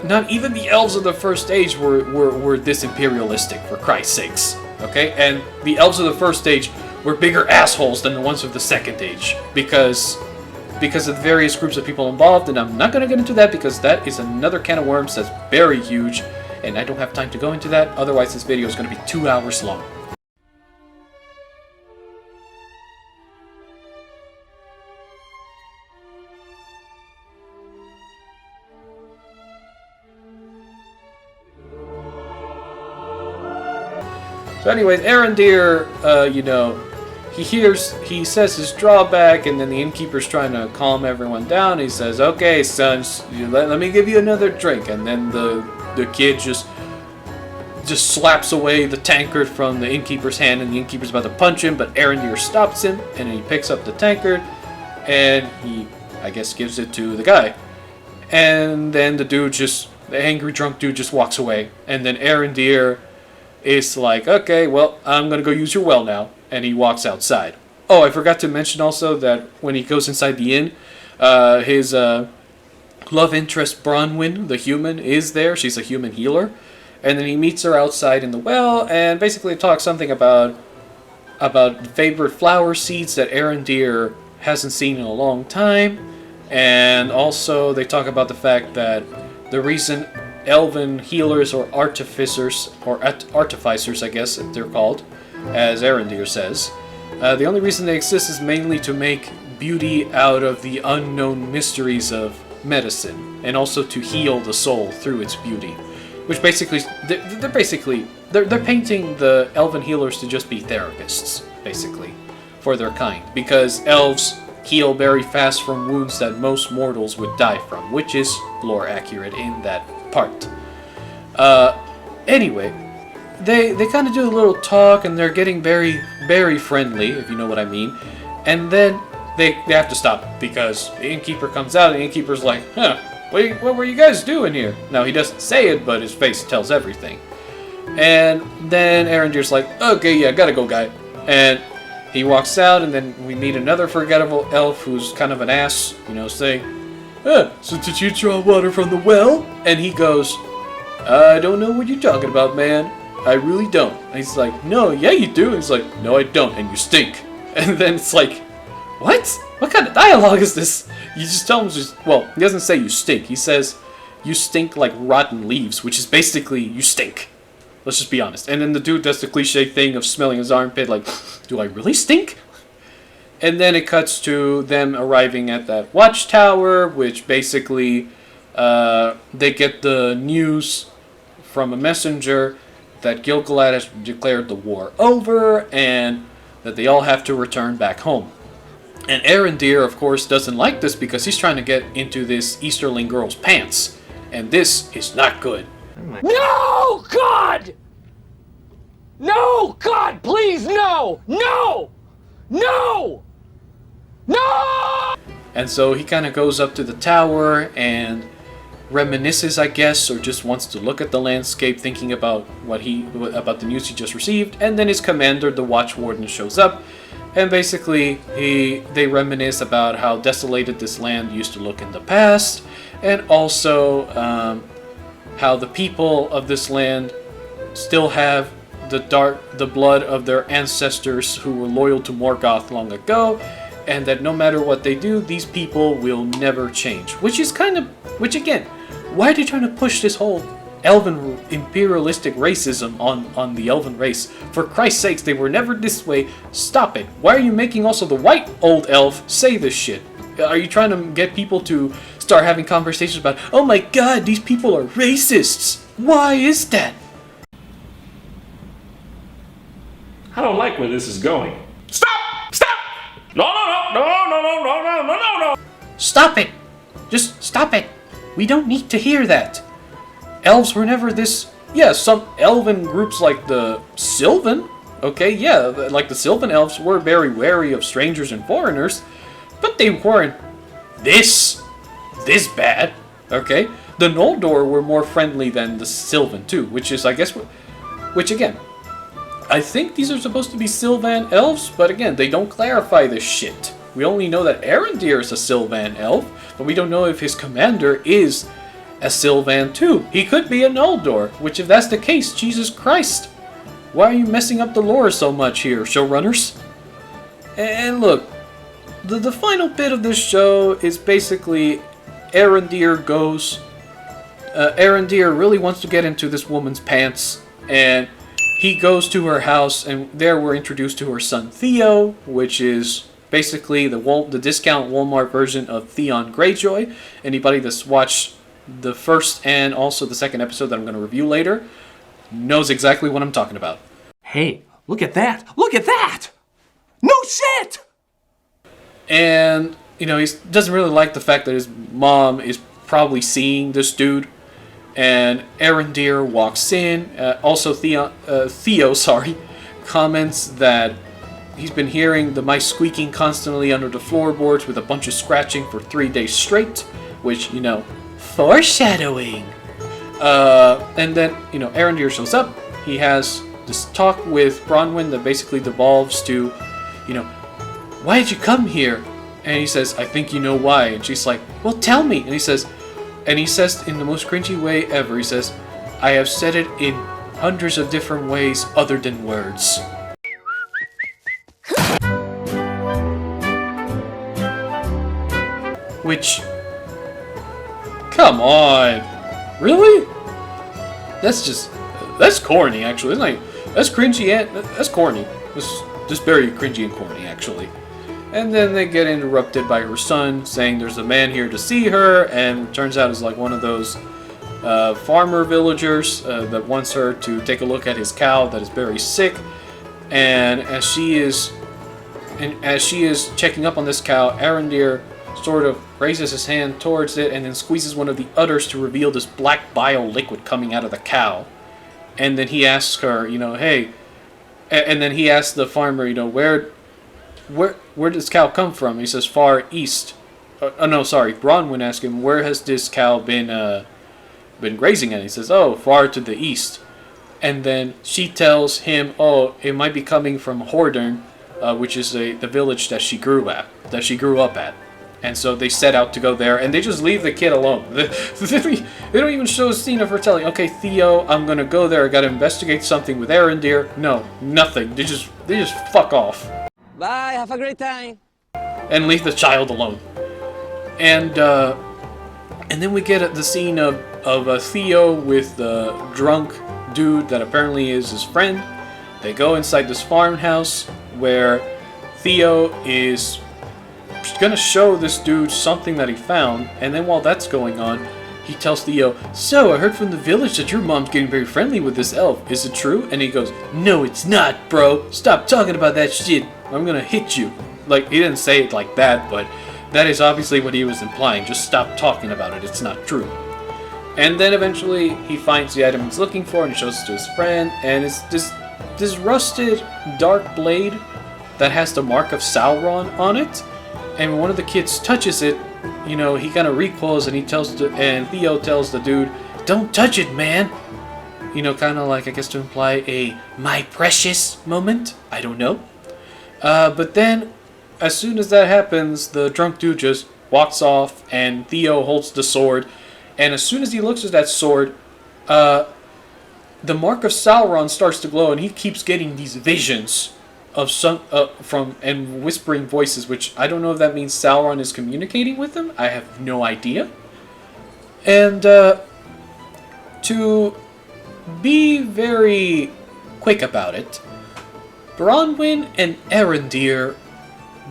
Not even the elves of the First Age were this imperialistic, for Christ's sakes, okay? And the elves of the First Age were bigger assholes than the ones of the Second Age, because of the various groups of people involved, and I'm not going to get into that because that is another can of worms that's very huge, and I don't have time to go into that, otherwise this video is going to be 2 hours long. So anyways, Arondir, you know, he says his drawback, and then the innkeeper's trying to calm everyone down. He says, "Okay, sons, let me give you another drink." And then the kid just slaps away the tankard from the innkeeper's hand, and the innkeeper's about to punch him, but Arondir stops him, and he picks up the tankard, and he, I guess, gives it to the guy. And then the angry drunk dude just walks away, and then Arondir is like, "Okay, well, I'm gonna go use your well now." And he walks outside. Oh, I forgot to mention also that when he goes inside the inn, his love interest Bronwyn, the human, is there. She's a human healer. And then he meets her outside in the well and basically talks something about favorite flower seeds that Arondir hasn't seen in a long time. And also they talk about the fact that the reason elven healers or artificers, I guess they're called, as Arondir says, the only reason they exist is mainly to make beauty out of the unknown mysteries of medicine, and also to heal the soul through its beauty. Which basically, they're painting the elven healers to just be therapists, basically, for their kind, because elves heal very fast from wounds that most mortals would die from, which is lore accurate in that part. Anyway, they kind of do a little talk, and they're getting very, very friendly, if you know what I mean. And then they have to stop because the innkeeper comes out, and the innkeeper's like, "Huh, what were you guys doing here?" Now, he doesn't say it, but his face tells everything. And then Arondir's like, "Okay, yeah, gotta go, guy." And he walks out, and then we meet another forgettable elf who's kind of an ass, you know, saying, "So did you draw water from the well?" And he goes, "I don't know what you're talking about, man. I really don't." And he's like, "No, yeah you do." And he's like, "No, I don't, and you stink." And then it's like, what? What kind of dialogue is this? You just tell him, well, he doesn't say you stink. He says, "You stink like rotten leaves," which is basically, you stink. Let's just be honest. And then the dude does the cliche thing of smelling his armpit, like, "Do I really stink?" And then it cuts to them arriving at that watchtower, which basically, they get the news from a messenger that Gil-galad has declared the war over, and that they all have to return back home. And Arondir, of course, doesn't like this because he's trying to get into this Easterling girl's pants. And this is not good. No, God! No, God, please, no! No! No! No! And so he kind of goes up to the tower and reminisces, I guess, or just wants to look at the landscape, thinking about about the news he just received. And then his commander, the Watch Warden, shows up. And basically, they reminisce about how desolated this land used to look in the past, and also how the people of this land still have the blood of their ancestors who were loyal to Morgoth long ago, and that no matter what they do, these people will never change. Which again, why are they trying to push this whole elven imperialistic racism on the elven race? For Christ's sakes, they were never this way. Stop it. Why are you making also the white old elf say this shit? Are you trying to get people to start having conversations about, oh my god, these people are racists? Why is that? I don't like where this is going. Stop! Stop! No, no, no, no, no, no, no, no, no, no, no! Stop it! Just stop it! We don't need to hear that. Elves were never this... Yeah, some elven groups like the Sylvan, okay, yeah, like the Sylvan elves were very wary of strangers and foreigners, but they weren't this bad, okay? The Noldor were more friendly than the Sylvan too, which is, I guess, which again, I think these are supposed to be Sylvan elves, but again, they don't clarify this shit. We only know that Arondir is a Sylvan elf, but we don't know if his commander is a Sylvan too. He could be a Noldor, which if that's the case, Jesus Christ. Why are you messing up the lore so much here, showrunners? And look, the final bit of this show is basically Arondir goes... Arondir really wants to get into this woman's pants, and he goes to her house, and there we're introduced to her son Theo, which is basically the discount Walmart version of Theon Greyjoy. Anybody that's watched the first and also the second episode that I'm going to review later knows exactly what I'm talking about. Hey, look at that! Look at that! No shit! And, you know, he doesn't really like the fact that his mom is probably seeing this dude. And Arondir walks in. Also, Theo comments that he's been hearing the mice squeaking constantly under the floorboards with a bunch of scratching for 3 days straight, which, you know, foreshadowing. And then, you know, Arondir shows up. He has this talk with Bronwyn that basically devolves to, you know, why did you come here? And he says, I think you know why. And she's like, well, tell me. And he says in the most cringy way ever, he says, I have said it in hundreds of different ways other than words. Which, come on, really? That's corny, actually. It's like, that's cringy and that's corny. It's just very cringy and corny, actually. And then they get interrupted by her son saying there's a man here to see her, and it turns out it's like one of those farmer villagers that wants her to take a look at his cow that is very sick. And as she is checking up on this cow, Arondir sort of raises his hand towards it and then squeezes one of the udders to reveal this black bile liquid coming out of the cow. And then he asks her, you know, hey, and then he asks the farmer, you know, where did this cow come from? He says, far east. Bronwyn asked him, where has this cow been grazing at? He says, oh, far to the east. And then she tells him, oh, it might be coming from Hordern, which is the village that she grew up at. And so they set out to go there, and they just leave the kid alone. They don't even show a scene of her telling, okay, Theo, I'm gonna go there, I gotta investigate something with Arondir. No, nothing. They just fuck off. Bye, have a great time. And leave the child alone. And then we get the scene of Theo with the drunk dude that apparently is his friend. They go inside this farmhouse where Theo is gonna show this dude something that he found, and then while that's going on, he tells Theo, "So, I heard from the village that your mom's getting very friendly with this elf. Is it true?" And he goes, "No, it's not, bro. Stop talking about that shit. I'm gonna hit you." Like, he didn't say it like that, but that is obviously what he was implying. Just stop talking about it. It's not true. And then eventually he finds the item he's looking for and shows it to his friend, and it's this rusted dark blade that has the mark of Sauron on it. And when one of the kids touches it, you know, he kind of recoils, and and Theo tells the dude, "Don't touch it, man." You know, kind of like, I guess, to imply a "my precious" moment. I don't know. But then, as soon as that happens, the drunk dude just walks off, and Theo holds the sword. And as soon as he looks at that sword, the mark of Sauron starts to glow, and he keeps getting these visions of some and whispering voices, which I don't know if that means Sauron is communicating with him. I have no idea. And to be very quick about it, Bronwyn and Arendir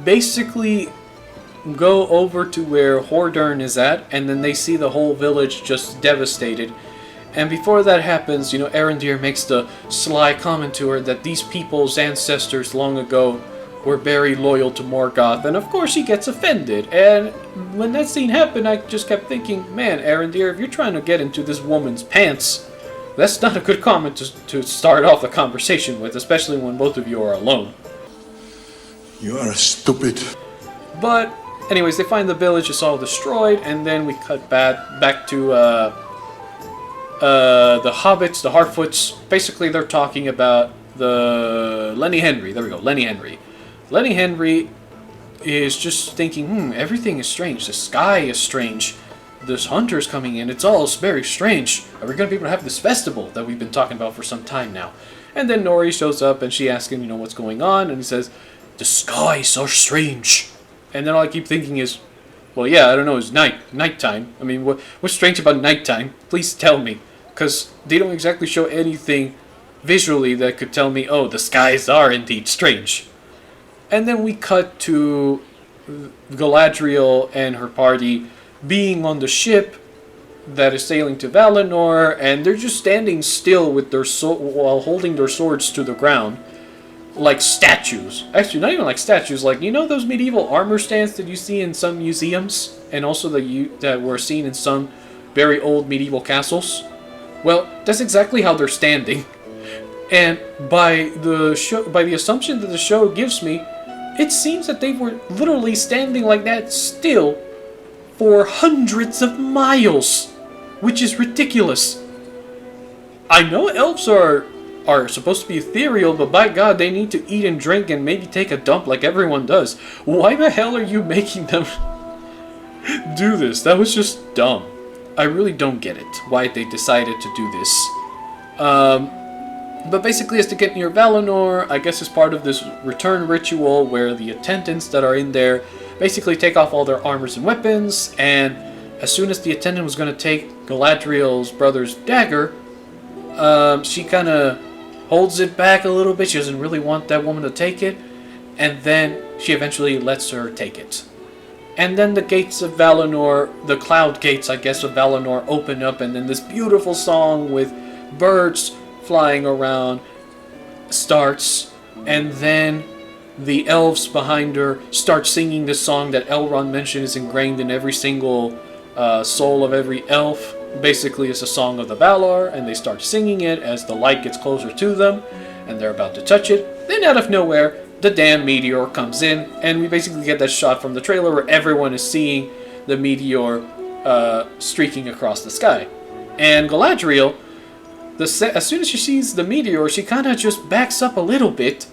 basically go over to where Hordern is at, and then they see the whole village just devastated. And before that happens, you know, Arendir makes the sly comment to her that these people's ancestors long ago were very loyal to Morgoth, and of course she gets offended. And when that scene happened, I just kept thinking, man, Arendir, if you're trying to get into this woman's pants, that's not a good comment to start off the conversation with, especially when both of you are alone. You are stupid. But anyways, they find the village is all destroyed, and then we cut back to the hobbits, the Harfoots. Basically, they're talking about the Lenny Henry. There we go, Lenny Henry. Lenny Henry is just thinking, everything is strange. The sky is strange. This hunter's coming in. It's all very strange. Are we going to be able to have this festival that we've been talking about for some time now? And then Nori shows up, and she asks him, you know, what's going on? And he says, the skies are strange. And then all I keep thinking is, well, yeah, I don't know, it's nighttime. I mean, what's strange about nighttime? Please tell me. Because they don't exactly show anything visually that could tell me, oh, the skies are indeed strange. And then we cut to Galadriel and her party being on the ship that is sailing to Valinor, and they're just standing still with their while holding their swords to the ground, like statues. Actually, not even like statues, like, you know those medieval armor stands that you see in some museums, and also that were seen in some very old medieval castles? Well, that's exactly how they're standing. And by the assumption that the show gives me, it seems that they were literally standing like that still for hundreds of miles, which is ridiculous. I know elves are supposed to be ethereal, but by God, they need to eat and drink and maybe take a dump like everyone does. Why the hell are you making them do this? That was just dumb. I really don't get it, why they decided to do this. But basically, as to get near Valinor, I guess it's part of this return ritual where the attendants that are in there basically take off all their armors and weapons, and as soon as the attendant was going to take Galadriel's brother's dagger, she kind of holds it back a little bit. She doesn't really want that woman to take it, and then she eventually lets her take it. And then the gates of Valinor, the cloud gates, I guess, of Valinor open up, and then this beautiful song with birds flying around starts, and then the elves behind her start singing this song that Elrond mentioned is ingrained in every single soul of every elf. Basically, it's a song of the Valar, and they start singing it as the light gets closer to them, and they're about to touch it. Then out of nowhere, the damn meteor comes in, and we basically get that shot from the trailer where everyone is seeing the meteor streaking across the sky. And Galadriel, as soon as she sees the meteor, she kind of just backs up a little bit,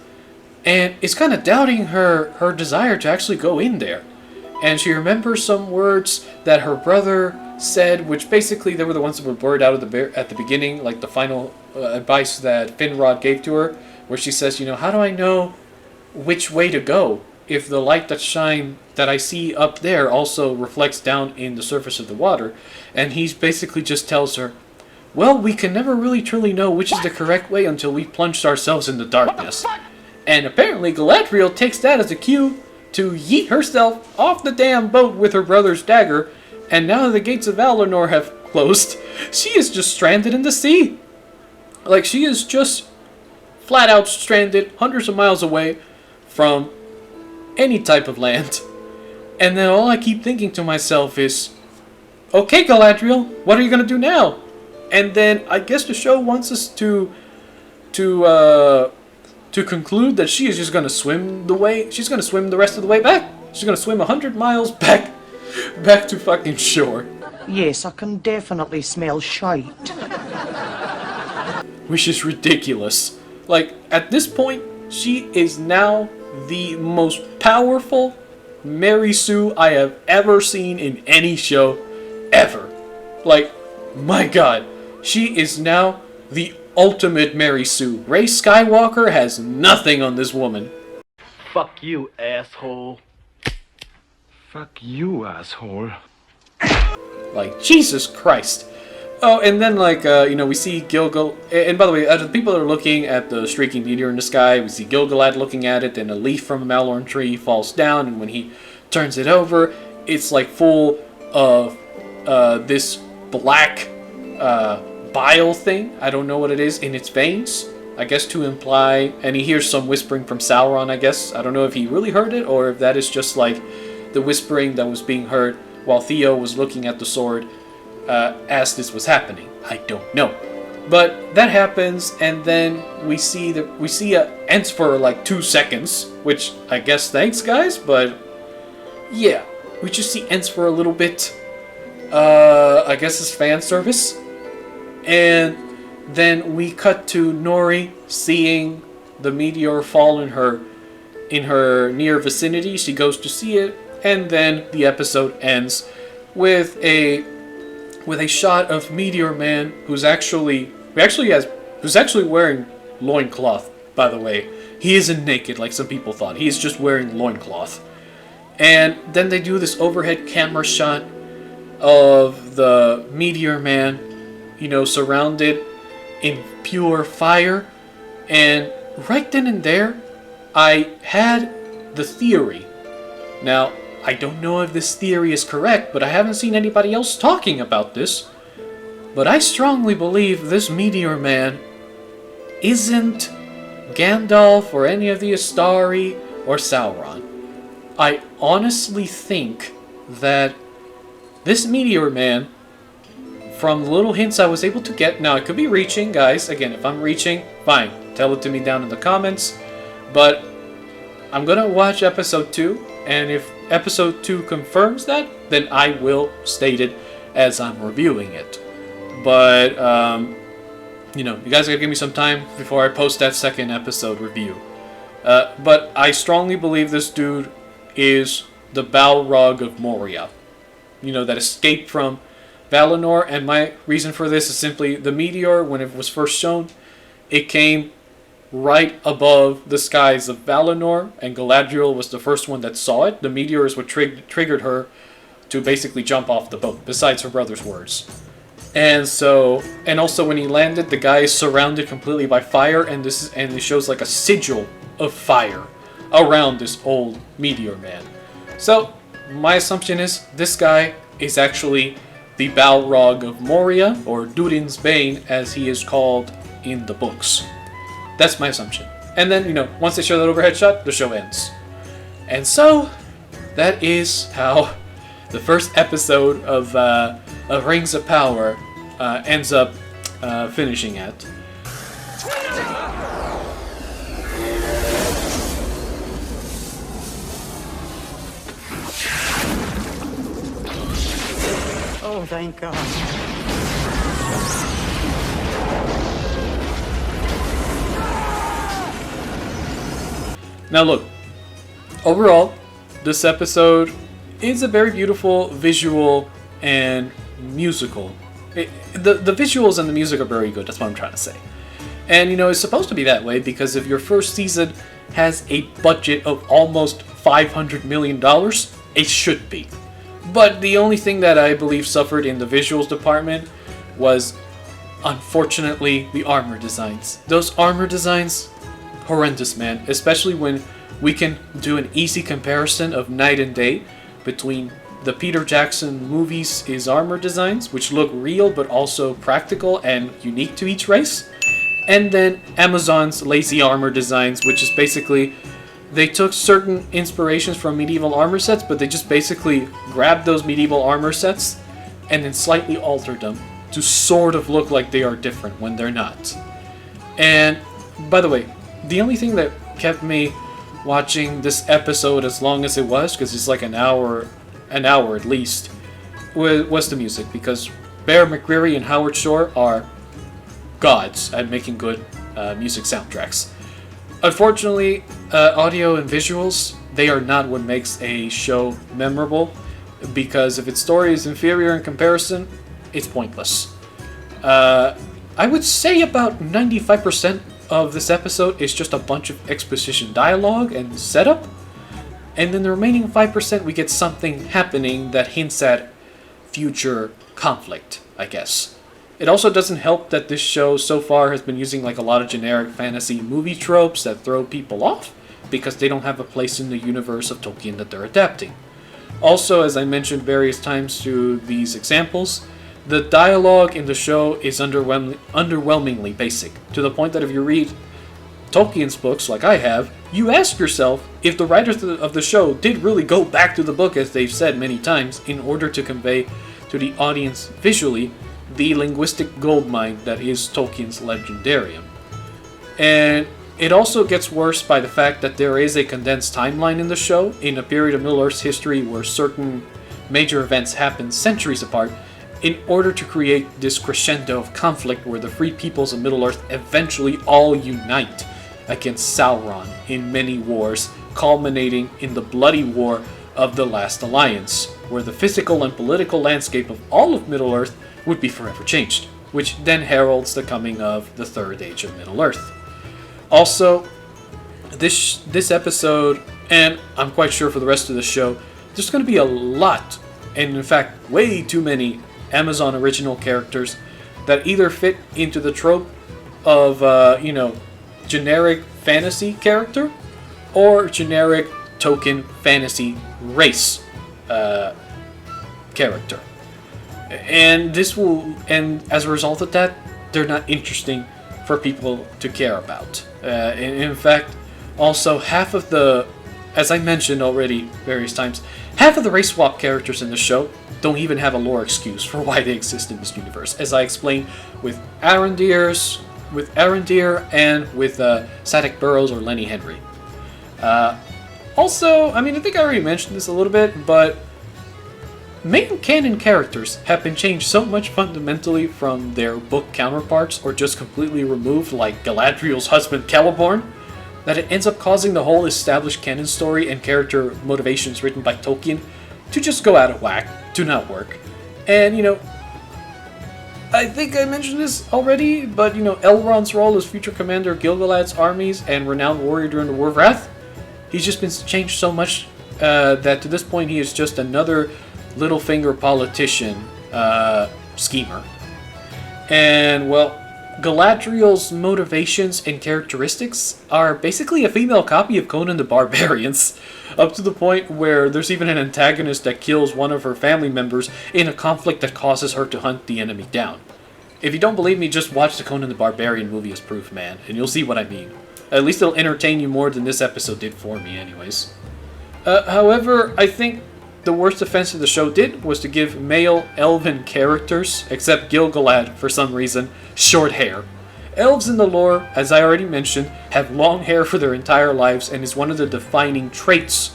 and is kind of doubting her desire to actually go in there. And she remembers some words that her brother said, which basically they were the ones that were blurred out of at the beginning, like the final advice that Finrod gave to her, where she says, you know, how do I know which way to go if the light that I see up there also reflects down in the surface of the water? And he basically just tells her, well, we can never really truly know which is the correct way until we've plunged ourselves in the darkness. And apparently Galadriel takes that as a cue to yeet herself off the damn boat with her brother's dagger, and now the gates of Valinor have closed, she is just stranded in the sea. Like, she is just flat out stranded hundreds of miles away from any type of land. And then all I keep thinking to myself is, okay, Galadriel, what are you gonna do now? And then I guess the show wants us to conclude that she is just gonna swim the way. She's gonna swim the rest of the way back. She's gonna swim 100 miles back to fucking shore. Yes, I can definitely smell shite. Which is ridiculous. Like, at this point, she is now the most powerful Mary Sue I have ever seen in any show, ever. Like, my god, she is now the ultimate Mary Sue. Rey Skywalker has nothing on this woman. Fuck you, asshole. Fuck you, asshole. Like, Jesus Christ. Oh, and then, like, we see Gilgal... And by the way, as the people are looking at the streaking meteor in the sky, we see Gilgalad looking at it, and a leaf from a Malorn tree falls down, and when he turns it over, it's, like, full of this black bile thing. I don't know what it is in its veins. I guess to imply... And he hears some whispering from Sauron, I guess. I don't know if he really heard it, or if that is just, like, the whispering that was being heard while Theo was looking at the sword as this was happening. I don't know. But that happens, and then we see ends for like 2 seconds, which I guess thanks guys, but yeah, we just see ends for a little bit. I guess it's fan service. And then we cut to Nori seeing the meteor fall in her near vicinity. She goes to see it, and then the episode ends with a shot of Meteor Man, who's actually wearing loincloth, by the way. He isn't naked like some people thought. He is just wearing loincloth. And then they do this overhead camera shot of the Meteor Man, surrounded in pure fire. And right then and there, I had the theory. Now, I don't know if this theory is correct, but I haven't seen anybody else talking about this. But I strongly believe this Meteor Man isn't Gandalf or any of the Astari or Sauron. I honestly think that this Meteor Man, from the little hints I was able to get, now I could be reaching, guys. Again, if I'm reaching, fine. Tell it to me down in the comments. But I'm gonna watch episode 2, and if episode 2 confirms that, then I will state it as I'm reviewing it. But, you guys gotta give me some time before I post that second episode review. But I strongly believe this dude is the Balrog of Moria. That escaped from Valinor, and my reason for this is simply the meteor, when it was first shown, it came right above the skies of Valinor, and Galadriel was the first one that saw it. The meteor is what triggered her to basically jump off the boat, besides her brother's words. And also when he landed, the guy is surrounded completely by fire, and it shows like a sigil of fire around this old Meteor Man. So, my assumption is this guy is actually the Balrog of Moria, or Durin's Bane, as he is called in the books. That's my assumption. And then, once they show that overhead shot, the show ends. And so, that is how the first episode of Rings of Power ends up finishing at. Oh, thank God. Now look, overall, this episode is a very beautiful visual and musical. The visuals and the music are very good, that's what I'm trying to say. And it's supposed to be that way because if your first season has a budget of almost $500 million, it should be. But the only thing that I believe suffered in the visuals department was, unfortunately, the armor designs. Those armor designs, horrendous, man. Especially when we can do an easy comparison of night and day between the Peter Jackson movies is armor designs, which look real but also practical and unique to each race. And then Amazon's lazy armor designs, which is basically, they took certain inspirations from medieval armor sets, but they just basically grabbed those medieval armor sets and then slightly altered them to sort of look like they are different when they're not. And, by the way, the only thing that kept me watching this episode as long as it was, because it's like an hour at least, was the music, because Bear McCreary and Howard Shore are gods at making good music soundtracks. Unfortunately, audio and visuals, they are not what makes a show memorable, because if its story is inferior in comparison, it's pointless. I would say about 95% of this episode is just a bunch of exposition dialogue and setup, and then the remaining 5% we get something happening that hints at future conflict, I guess. It also doesn't help that this show so far has been using like a lot of generic fantasy movie tropes that throw people off because they don't have a place in the universe of Tolkien that they're adapting. Also, as I mentioned various times through these examples, the dialogue in the show is underwhelmingly basic, to the point that if you read Tolkien's books like I have, you ask yourself if the writers of the show did really go back to the book, as they've said many times, in order to convey to the audience visually the linguistic goldmine that is Tolkien's Legendarium. And it also gets worse by the fact that there is a condensed timeline in the show, in a period of Middle-earth's history where certain major events happen centuries apart, in order to create this crescendo of conflict where the free peoples of Middle-earth eventually all unite against Sauron in many wars, culminating in the bloody war of the Last Alliance, where the physical and political landscape of all of Middle-earth would be forever changed, which then heralds the coming of the Third Age of Middle-earth. Also, this episode, and I'm quite sure for the rest of the show, there's going to be a lot, and in fact way too many, Amazon original characters that either fit into the trope of, generic fantasy character or generic Tolkien fantasy race character. And as a result of that, they're not interesting for people to care about. In fact, also half of the, as I mentioned already various times, half of the race swap characters in the show don't even have a lore excuse for why they exist in this universe, as I explained with Arondir and with Sadik Burrows or Lenny Henry. Also, I think I already mentioned this a little bit, but main canon characters have been changed so much fundamentally from their book counterparts, or just completely removed, like Galadriel's husband Celeborn, that it ends up causing the whole established canon story and character motivations written by Tolkien to just go out of whack, to not work. And, I think I mentioned this already, but, Elrond's role as future commander of Gil-galad's armies and renowned warrior during the War of Wrath, he's just been changed so much that to this point he is just another Littlefinger politician schemer. And, well, Galadriel's motivations and characteristics are basically a female copy of Conan the Barbarian's, up to the point where there's even an antagonist that kills one of her family members in a conflict that causes her to hunt the enemy down. If you don't believe me, just watch the Conan the Barbarian movie as proof, man, and you'll see what I mean. At least it'll entertain you more than this episode did for me anyways. However, I think the worst offense the show did was to give male elven characters, except Gil-galad for some reason, short hair. Elves in the lore, as I already mentioned, have long hair for their entire lives and is one of the defining traits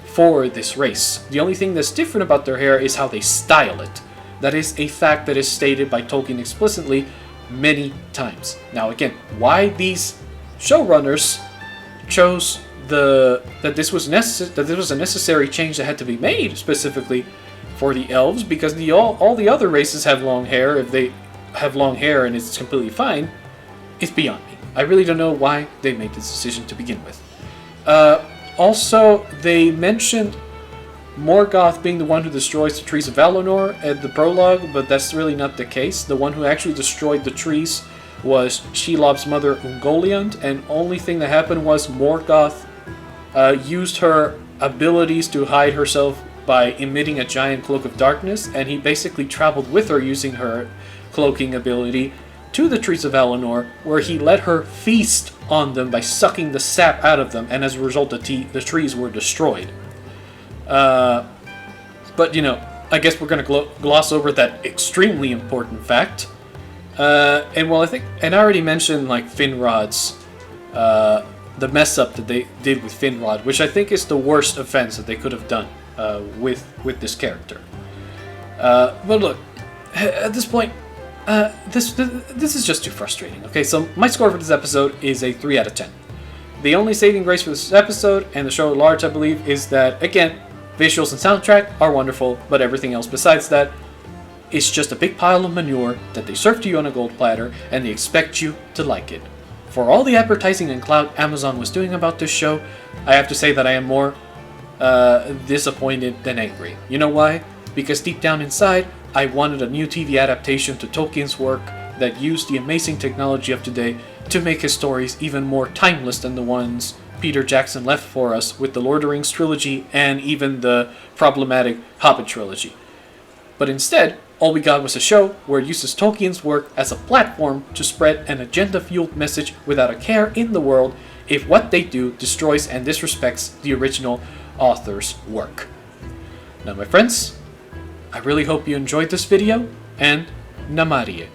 for this race. The only thing that's different about their hair is how they style it. That is a fact that is stated by Tolkien explicitly many times. Now again, why these showrunners chose that this was a necessary change that had to be made specifically for the elves, because all the other races have long hair. If they have long hair and it's completely fine, it's beyond me. I really don't know why they made this decision to begin with. Also, they mentioned Morgoth being the one who destroys the trees of Valinor at the prologue, but that's really not the case. The one who actually destroyed the trees was Shelob's mother Ungoliant, and only thing that happened was Morgoth used her abilities to hide herself by emitting a giant cloak of darkness, and he basically traveled with her using her cloaking ability to the trees of Eleanor, where he let her feast on them by sucking the sap out of them, and as a result the trees were destroyed. But, you know, I guess we're going to gloss over that extremely important fact. And well, I already mentioned, like, Finrod's, the mess up that they did with Finrod, which I think is the worst offense that they could have done with this character. But look, at this point, this is just too frustrating. Okay, so my score for this episode is a 3 out of 10. The only saving grace for this episode, and the show at large, I believe, is that, again, visuals and soundtrack are wonderful, but everything else besides that is just a big pile of manure that they serve to you on a gold platter, and they expect you to like it. For all the advertising and clout Amazon was doing about this show, I have to say that I am more disappointed than angry. You know why? Because deep down inside, I wanted a new TV adaptation to Tolkien's work that used the amazing technology of today to make his stories even more timeless than the ones Peter Jackson left for us with the Lord of the Rings trilogy and even the problematic Hobbit trilogy. But instead, all we got was a show where it uses Tolkien's work as a platform to spread an agenda-fueled message without a care in the world if what they do destroys and disrespects the original author's work. Now, my friends, I really hope you enjoyed this video, and Namarie.